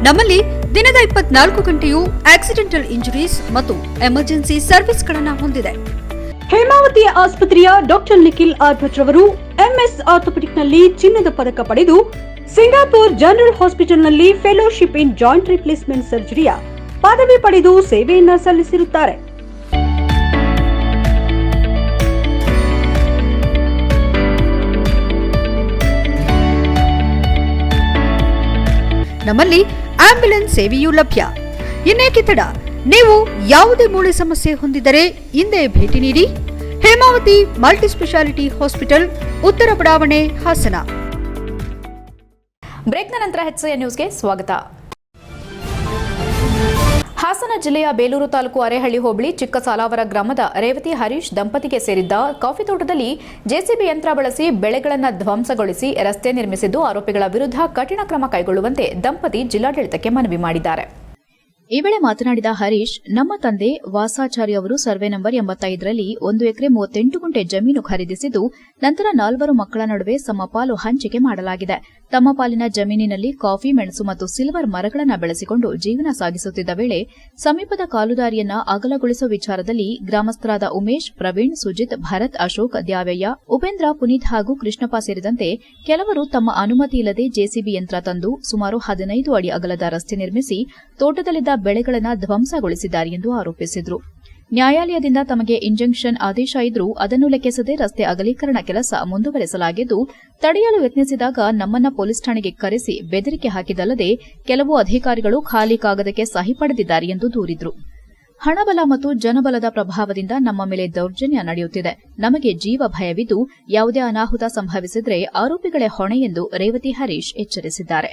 ನಮ್ಮಲ್ಲಿ ದಿನದ 24 ಗಂಟೆಯೂ ಆಕ್ಸಿಡೆಂಟಲ್ ಇಂಜುರೀಸ್ ಮತ್ತು ಎಮರ್ಜೆನ್ಸಿ ಸರ್ವಿಸ್ಗಳನ್ನು ಹೊಂದಿದೆ. ಹೇಮಾವತಿ ಆಸ್ಪತ್ರೆಯ ಡಾಕ್ಟರ್ ನಿಖಿಲ್ ಆರ್ಭಟ್ ರವರು MS ಆರ್ಥೋಪೆಡಿಕ್ನಲ್ಲಿ ಚಿನ್ನದ ಪದಕ ಪಡೆದು ಸಿಂಗಾಪುರ್ ಜನರಲ್ ಹಾಸ್ಪಿಟಲ್ನಲ್ಲಿ ಫೆಲೋಶಿಪ್ ಇನ್ ಜಾಯಿಂಟ್ ರಿಪ್ಲೇಸ್ಮೆಂಟ್ ಸರ್ಜರಿಯ ಪದವಿ ಪಡೆದು ಸೇವೆಯನ್ನ ಸಲ್ಲಿಸಿರುತ್ತಾರೆ. ನಮ್ಮಲ್ಲಿ ಆಂಬ್ಯುಲೆನ್ಸ್ ಸೇವೆಯೂ ಲಭ್ಯ. ಇನ್ನೇಕೆ ತಡ? ನೀವು ಯಾವುದೇ ಮೂಳೆ ಸಮಸ್ಯೆ ಹೊಂದಿದರೆ ಇಂದೇ ಭೇಟಿ ನೀಡಿ. ಹೇಮಾವತಿ ಮಲ್ಟಿ ಸ್ಪೆಷಾಲಿಟಿ ಹಾಸ್ಪಿಟಲ್, ಉತ್ತರ ಬಡಾವಣೆ, ಹಾಸನ. ಬ್ರೇಕ್ನ ನಂತರ HCN ನ್ಯೂಸ್ಗೆ ಸ್ವಾಗತ. ಹಾಸನ ಜಿಲ್ಲೆಯ ಬೇಲೂರು ತಾಲೂಕು ಅರೇಹಳ್ಳಿ ಹೋಬಳಿ ಚಿಕ್ಕ ಸಾಲಾವರ ಗ್ರಾಮದ ರೇವತಿ ಹರೀಶ್ ದಂಪತಿಗೆ ಸೇರಿದ್ದ ಕಾಫಿ ತೋಟದಲ್ಲಿ ಜೆಸಿಬಿ ಯಂತ್ರ ಬಳಸಿ ಬೆಳೆಗಳನ್ನು ಧ್ವಂಸಗೊಳಿಸಿ ರಸ್ತೆ ನಿರ್ಮಿಸಿದ್ದು ಆರೋಪಿಗಳ ವಿರುದ್ಧ ಕಠಿಣ ಕ್ರಮ ಕೈಗೊಳ್ಳುವಂತೆ ದಂಪತಿ ಜಿಲ್ಲಾಡಳಿತಕ್ಕೆ ಮನವಿ ಮಾಡಿದ್ದಾರೆ. ಈ ವೇಳೆ ಮಾತನಾಡಿದ ಹರೀಶ್, ನಮ್ಮ ತಂದೆ ವಾಸಾಚಾರಿ ಅವರು ಸರ್ವೆ ನಂಬರ್ 85ರಲ್ಲಿ 1 ಎಕರೆ 38 ಗುಂಟೆ ಜಮೀನು ಖರೀದಿಸಿದ್ದು, ನಂತರ 4 ಮಕ್ಕಳ ನಡುವೆ ಸಮಪಾಲು ಹಂಚಿಕೆ ಮಾಡಲಾಗಿದೆ. ತಮ್ಮ ಪಾಲಿನ ಜಮೀನಿನಲ್ಲಿ ಕಾಫಿ, ಮೆಣಸು ಮತ್ತು ಸಿಲ್ವರ್ ಮರಗಳನ್ನು ಬೆಳೆಸಿಕೊಂಡು ಜೀವನ ಸಾಗಿಸುತ್ತಿದ್ದ ವೇಳೆ ಸಮೀಪದ ಕಾಲುದಾರಿಯನ್ನ ಅಗಲಗೊಳಿಸುವ ವಿಚಾರದಲ್ಲಿ ಗ್ರಾಮಸ್ಥರಾದ ಉಮೇಶ್, ಪ್ರವೀಣ್, ಸುಜಿತ್, ಭರತ್, ಅಶೋಕ್, ದ್ಯಾವಯ್ಯ, ಉಪೇಂದ್ರ, ಪುನೀತ್ ಹಾಗೂ ಕೃಷ್ಣಪ್ಪ ಸೇರಿದಂತೆ ಕೆಲವರು ತಮ್ಮ ಅನುಮತಿ ಇಲ್ಲದೆ ಜೆಸಿಬಿ ಯಂತ್ರ ತಂದು ಸುಮಾರು 15 ಅಡಿ ಅಗಲದ ರಸ್ತೆ ನಿರ್ಮಿಸಿ ತೋಟದಲ್ಲಿದ್ದ ಬೆಳೆಗಳನ್ನು ಧ್ವಂಸಗೊಳಿಸಿದ್ದಾರೆ ಎಂದು ಆರೋಪಿಸಿದರು. ನ್ಯಾಯಾಲಯದಿಂದ ತಮಗೆ ಇಂಜಂಕ್ಷನ್ ಆದೇಶ ಇದ್ರೂ ಅದನ್ನು ಲೆಕ್ಕಿಸದೆ ರಸ್ತೆ ಅಗಲೀಕರಣ ಕೆಲಸ ಮುಂದುವರೆಸಲಾಗಿದ್ದು, ತಡೆಯಲು ಯತ್ನಿಸಿದಾಗ ನಮ್ಮನ್ನ ಪೊಲೀಸ್ ಠಾಣೆಗೆ ಕರೆಸಿ ಬೆದರಿಕೆ ಹಾಕಿದಲ್ಲದೆ ಕೆಲವು ಅಧಿಕಾರಿಗಳು ಖಾಲಿ ಕಾಗದಕ್ಕೆ ಸಹಿ ಪಡೆದಿದ್ದಾರೆ ಎಂದು ದೂರಿದರು. ಹಣಬಲ ಮತ್ತು ಜನಬಲದ ಪ್ರಭಾವದಿಂದ ನಮ್ಮ ಮೇಲೆ ದೌರ್ಜನ್ಯ ನಡೆಯುತ್ತಿದೆ. ನಮಗೆ ಜೀವ ಭಯವಿದ್ದು ಯಾವುದೇ ಅನಾಹುತ ಸಂಭವಿಸಿದರೆ ಆರೋಪಿಗಳೇ ಹೊಣೆ ಎಂದು ರೇವತಿ ಹರೀಶ್ ಎಚ್ಚರಿಸಿದ್ದಾರೆ.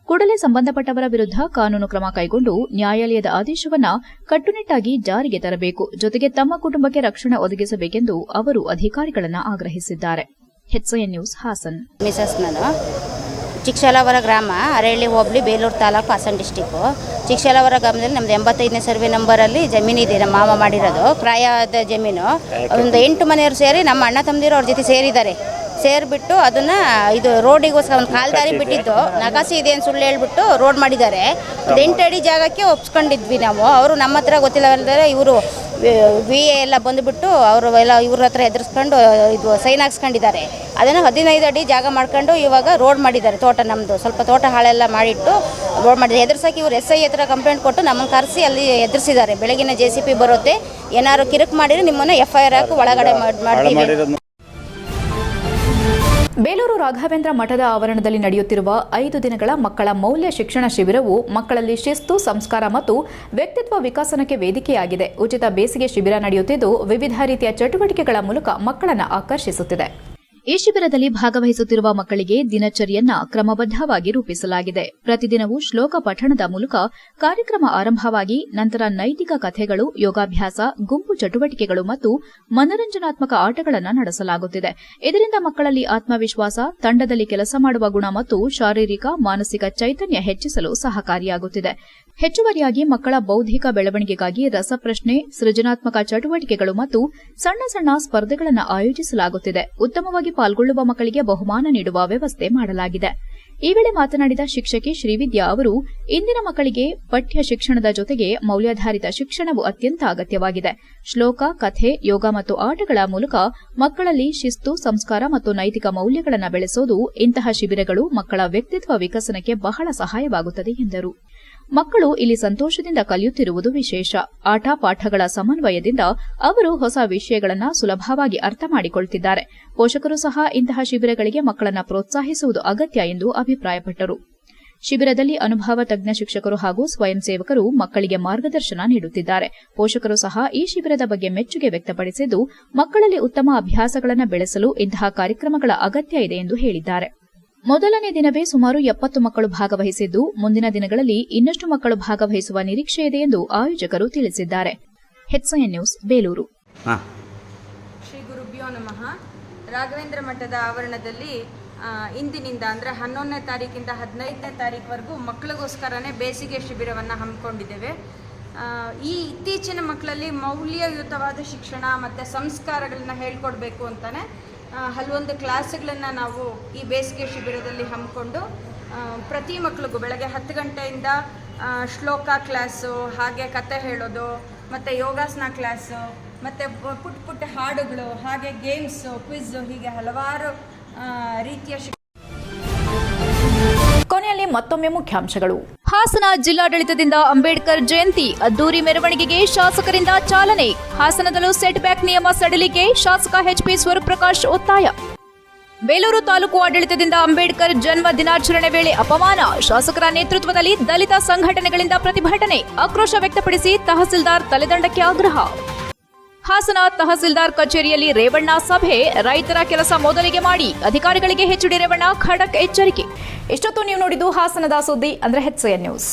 ಕೂಡಲೇ ಸಂಬಂಧಪಟ್ಟವರ ವಿರುದ್ಧ ಕಾನೂನು ಕ್ರಮ ಕೈಗೊಂಡು ನ್ಯಾಯಾಲಯದ ಆದೇಶವನ್ನ ಕಟ್ಟುನಿಟ್ಟಾಗಿ ಜಾರಿಗೆ ತರಬೇಕು, ಜೊತೆಗೆ ತಮ್ಮ ಕುಟುಂಬಕ್ಕೆ ರಕ್ಷಣೆ ಒದಗಿಸಬೇಕೆಂದು ಅವರು ಅಧಿಕಾರಿಗಳನ್ನು ಆಗ್ರಹಿಸಿದ್ದಾರೆ. HCN news Haasan. ಮಿಸಸ್ ನಾನು ಚಿಕ್ಕಶಾಲಾವರ ಗ್ರಾಮ, ಅರೇಹಳ್ಳಿ ಹೋಬಳಿ, ಬೇಲೂರು ತಾಲೂಕು, ಹಾಸನ ಡಿಸ್ಟಿಕ್ಕು. ಚಿಕ್ಕಶಾಲಾವರ ಗ್ರಾಮದಲ್ಲಿ ನಮ್ದು 85ನೇ ಸರ್ವೆ ನಂಬರಲ್ಲಿ ಜಮೀನಿದೆ. ನಮ್ಮ ಮಾಮ ಮಾಡಿರೋದು ಕ್ರಾಯದ ಜಮೀನು. ಒಂದು 8 ಮನೆಯವರು ಸೇರಿ ನಮ್ಮ ಅಣ್ಣ ತಮ್ಮದಿರು ಅವ್ರ ಜೊತೆ ಸೇರಿದ್ದಾರೆ. ಸೇರಿಬಿಟ್ಟು ಅದನ್ನು ಇದು ರೋಡಿಗೋಸ್ಕರ ಒಂದು ಕಾಲ್ದಾರಿ ಬಿಟ್ಟಿದ್ದು, ನಕಾಸಿ ಇದೆ ಅಂತ ಸುಳ್ಳು ಹೇಳ್ಬಿಟ್ಟು ರೋಡ್ ಮಾಡಿದ್ದಾರೆ. ಒಂದು 8 ಅಡಿ ಜಾಗಕ್ಕೆ ಒಪ್ಸ್ಕೊಂಡಿದ್ವಿ ನಾವು. ಅವರು ನಮ್ಮ ಹತ್ರ ಗೊತ್ತಿಲ್ಲವಲ್ಲದೆ ಇವರು VA ಎಲ್ಲ ಬಂದುಬಿಟ್ಟು ಅವರು ಎಲ್ಲ ಇವ್ರ ಹತ್ರ ಎದುರಿಸ್ಕೊಂಡು ಇದು ಸೈನ್ ಹಾಕ್ಸ್ಕೊಂಡಿದ್ದಾರೆ. ಅದನ್ನು 15 ಅಡಿ ಜಾಗ ಮಾಡ್ಕೊಂಡು ಇವಾಗ ರೋಡ್ ಮಾಡಿದ್ದಾರೆ. ತೋಟ ನಮ್ಮದು ಸ್ವಲ್ಪ ತೋಟ ಹಾಳೆಲ್ಲ ಮಾಡಿಟ್ಟು ರೋಡ್ ಮಾಡಿದ್ದಾರೆ. ಎದುರ್ಸೋಕೆ ಇವರು SI ಹತ್ರ ಕಂಪ್ಲೇಂಟ್ ಕೊಟ್ಟು ನಮ್ಮನ್ನು ಕರೆಸಿ ಅಲ್ಲಿ ಎದುರಿಸಿದ್ದಾರೆ. ಬೆಳಗಿನ JCP ಬರುತ್ತೆ, ಏನಾದ್ರು ಕಿರುಕು ಮಾಡಿದ್ರೆ ನಿಮ್ಮನ್ನು FIR ಹಾಕಿ ಒಳಗಡೆ ಮಾಡ್ತೀವಿ. ಬೇಲೂರು ರಾಘವೇಂದ್ರ ಮಠದ ಆವರಣದಲ್ಲಿ ನಡೆಯುತ್ತಿರುವ 5 ದಿನಗಳ ಮಕ್ಕಳ ಮೌಲ್ಯ ಶಿಕ್ಷಣ ಶಿಬಿರವು ಮಕ್ಕಳಲ್ಲಿ ಶಿಸ್ತು, ಸಂಸ್ಕಾರ ಮತ್ತು ವ್ಯಕ್ತಿತ್ವ ವಿಕಾಸನಕ್ಕೆ ವೇದಿಕೆಯಾಗಿದೆ. ಉಚಿತ ಬೇಸಿಗೆ ಶಿಬಿರ ನಡೆಯುತ್ತಿದ್ದು ವಿವಿಧ ರೀತಿಯ ಚಟುವಟಿಕೆಗಳ ಮೂಲಕ ಮಕ್ಕಳನ್ನು ಆಕರ್ಷಿಸುತ್ತಿದೆ. ಈ ಶಿಬಿರದಲ್ಲಿ ಭಾಗವಹಿಸುತ್ತಿರುವ ಮಕ್ಕಳಿಗೆ ದಿನಚರಿಯನ್ನ ಕ್ರಮಬದ್ದವಾಗಿ ರೂಪಿಸಲಾಗಿದೆ. ಪ್ರತಿದಿನವೂ ಶ್ಲೋಕ ಪಠಣದ ಮೂಲಕ ಕಾರ್ಯಕ್ರಮ ಆರಂಭವಾಗಿ ನಂತರ ನೈತಿಕ ಕಥೆಗಳು, ಯೋಗಾಭ್ಯಾಸ, ಗುಂಪು ಚಟುವಟಿಕೆಗಳು ಮತ್ತು ಮನರಂಜನಾತ್ಮಕ ಆಟಗಳನ್ನು ನಡೆಸಲಾಗುತ್ತಿದೆ. ಇದರಿಂದ ಮಕ್ಕಳಲ್ಲಿ ಆತ್ಮವಿಶ್ವಾಸ, ತಂಡದಲ್ಲಿ ಕೆಲಸ ಮಾಡುವ ಗುಣ ಮತ್ತು ಶಾರೀರಿಕ, ಮಾನಸಿಕ ಚೈತನ್ಯ ಹೆಚ್ಚಿಸಲು ಸಹಕಾರಿಯಾಗುತ್ತಿದೆ. ಹೆಚ್ಚುವರಿಯಾಗಿ ಮಕ್ಕಳ ಬೌದ್ಧಿಕ ಬೆಳವಣಿಗೆಗಾಗಿ ರಸಪ್ರಶ್ನೆ, ಸೃಜನಾತ್ಮಕ ಚಟುವಟಿಕೆಗಳು ಮತ್ತು ಸಣ್ಣ ಸಣ್ಣ ಸ್ಪರ್ಧೆಗಳನ್ನು ಆಯೋಜಿಸಲಾಗುತ್ತಿದೆ. ಉತ್ತಮವಾಗಿ ಪಾಲ್ಗೊಳ್ಳುವ ಮಕ್ಕಳಿಗೆ ಬಹುಮಾನ ನೀಡುವ ವ್ಯವಸ್ಥೆ ಮಾಡಲಾಗಿದೆ. ಈ ವೇಳೆ ಮಾತನಾಡಿದ ಶಿಕ್ಷಕಿ ಶ್ರೀವಿದ್ಯಾ ಅವರು, ಇಂದಿನ ಮಕ್ಕಳಿಗೆ ಪಠ್ಯ ಶಿಕ್ಷಣದ ಜೊತೆಗೆ ಮೌಲ್ಯಾಧಾರಿತ ಶಿಕ್ಷಣವು ಅತ್ಯಂತ ಅಗತ್ಯವಾಗಿದೆ. ಶ್ಲೋಕ, ಕಥೆ, ಯೋಗ ಮತ್ತು ಆಟಗಳ ಮೂಲಕ ಮಕ್ಕಳಲ್ಲಿ ಶಿಸ್ತು, ಸಂಸ್ಕಾರ ಮತ್ತು ನೈತಿಕ ಮೌಲ್ಯಗಳನ್ನು ಬೆಳೆಸೋದು ಇಂತಹ ಶಿಬಿರಗಳು ಮಕ್ಕಳ ವ್ಯಕ್ತಿತ್ವ ವಿಕಸನಕ್ಕೆ ಬಹಳ ಸಹಾಯವಾಗುತ್ತದೆ ಎಂದರು. ಮಕ್ಕಳು ಇಲ್ಲಿ ಸಂತೋಷದಿಂದ ಕಲಿಯುತ್ತಿರುವುದು ವಿಶೇಷ. ಆಟ ಪಾಠಗಳ ಸಮನ್ವಯದಿಂದ ಅವರು ಹೊಸ ವಿಷಯಗಳನ್ನು ಸುಲಭವಾಗಿ ಅರ್ಥ ಮಾಡಿಕೊಳ್ಳುತ್ತಿದ್ದಾರೆ. ಪೋಷಕರು ಸಹ ಇಂತಹ ಶಿಬಿರಗಳಿಗೆ ಮಕ್ಕಳನ್ನು ಪ್ರೋತ್ಸಾಹಿಸುವುದು ಅಗತ್ಯ ಎಂದು ಅಭಿಪ್ರಾಯಪಟ್ಟರು. ಶಿಬಿರದಲ್ಲಿ ಅನುಭವ ತಜ್ಞ ಶಿಕ್ಷಕರು ಹಾಗೂ ಸ್ವಯಂ ಸೇವಕರು ಮಕ್ಕಳಿಗೆ ಮಾರ್ಗದರ್ಶನ ನೀಡುತ್ತಿದ್ದಾರೆ. ಪೋಷಕರು ಸಹ ಈ ಶಿಬಿರದ ಬಗ್ಗೆ ಮೆಚ್ಚುಗೆ ವ್ಯಕ್ತಪಡಿಸಿದ್ದು, ಮಕ್ಕಳಲ್ಲಿ ಉತ್ತಮ ಅಭ್ಯಾಸಗಳನ್ನು ಬೆಳೆಸಲು ಇಂತಹ ಕಾರ್ಯಕ್ರಮಗಳ ಅಗತ್ಯ ಇದೆ ಎಂದು ಹೇಳಿದ್ದಾರೆ. ಮೊದಲನೇ ದಿನವೇ ಸುಮಾರು 70 ಮಕ್ಕಳು ಭಾಗವಹಿಸಿದ್ದು, ಮುಂದಿನ ದಿನಗಳಲ್ಲಿ ಇನ್ನಷ್ಟು ಮಕ್ಕಳು ಭಾಗವಹಿಸುವ ನಿರೀಕ್ಷೆ ಇದೆ ಎಂದು ಆಯೋಜಕರು ತಿಳಿಸಿದ್ದಾರೆ. HCN news Belur. ಶ್ರೀ ಗುರುಭ್ಯೋ ನಮಃ. ರಾಘವೇಂದ್ರ ಮಠದ ಆವರಣದಲ್ಲಿ ಇಂದಿನಿಂದ ಅಂದರೆ 11ನೇ ತಾರೀಕಿಂದ 15ನೇ ತಾರೀಕುವರೆಗೂ ಮಕ್ಕಳಿಗೋಸ್ಕರನೇ ಬೇಸಿಗೆ ಶಿಬಿರವನ್ನು ಹಮ್ಮಿಕೊಂಡಿದ್ದೇವೆ. ಈ ಇತ್ತೀಚಿನ ಮಕ್ಕಳಲ್ಲಿ ಮೌಲ್ಯಯುತವಾದ ಶಿಕ್ಷಣ ಮತ್ತು ಸಂಸ್ಕಾರಗಳನ್ನ ಹೇಳ್ಕೊಡ್ಬೇಕು ಅಂತಲೇ ಹಲವೊಂದು ಕ್ಲಾಸ್ಗಳನ್ನು ನಾವು ಈ ಬೇಸಿಗೆ ಶಿಬಿರದಲ್ಲಿ ಹಮ್ಮಿಕೊಂಡು ಪ್ರತಿ ಮಕ್ಕಳಿಗೂ ಬೆಳಗ್ಗೆ 10 ಗಂಟೆಯಿಂದ ಶ್ಲೋಕ ಕ್ಲಾಸು, ಹಾಗೆ ಕತೆ ಹೇಳೋದು, ಮತ್ತು ಯೋಗಾಸನ ಕ್ಲಾಸು, ಮತ್ತು ಪುಟ್ಟ ಪುಟ್ಟ ಹಾಡುಗಳು, ಹಾಗೆ ಗೇಮ್ಸು, ಕ್ವಿಝು, ಹೀಗೆ ಹಲವಾರು ರೀತಿಯ ಕೊನೆಯಲ್ಲಿ ಮತ್ತೊಮ್ಮೆ ಮುಖ್ಯಾಂಶಗಳು. ಹಾಸನ ಜಿಲ್ಲಾಡಳಿತದಿಂದ ಅಂಬೇಡ್ಕರ್ ಜಯಂತಿ ಅದ್ದೂರಿ ಮೆರವಣಿಗೆಗೆ ಶಾಸಕರಿಂದ ಚಾಲನೆ. ಹಾಸನದಲ್ಲೂ ಸೆಟ್ ಬ್ಯಾಕ್ ನಿಯಮ ಸಡಿಲಿಕೆ ಶಾಸಕ HP ಸ್ವರೂಪ್ರಕಾಶ್ ಒತ್ತಾಯ. ಬೇಲೂರು ತಾಲೂಕು ಆಡಳಿತದಿಂದ ಅಂಬೇಡ್ಕರ್ ಜನ್ಮ ದಿನಾಚರಣೆ ವೇಳೆ ಅಪಮಾನ. ಶಾಸಕರ ನೇತೃತ್ವದಲ್ಲಿ ದಲಿತ ಸಂಘಟನೆಗಳಿಂದ ಪ್ರತಿಭಟನೆ. ಆಕ್ರೋಶ ವ್ಯಕ್ತಪಡಿಸಿ ತಹಸೀಲ್ದಾರ್ ತಲೆದಂಡಕ್ಕೆ ಆಗ್ರಹ. ಹಾಸನ ತಹಸೀಲ್ದಾರ್ ಕಚೇರಿಯಲ್ಲಿ ರೇವಣ್ಣ ಸಭೆ. ರೈತರ ಕೆಲಸ ಮೊದಲಿಗೆ ಮಾಡಿ, ಅಧಿಕಾರಿಗಳಿಗೆ HD ರೇವಣ್ಣ ಖಡಕ್ ಎಚ್ಚರಿಕೆ. ಇಷ್ಟೊತ್ತು ನೀವು ನೋಡಿದ್ದು ಹಾಸನದ ಸುದ್ದಿ ಅಂದ್ರೆ HCN ನ್ಯೂಸ್.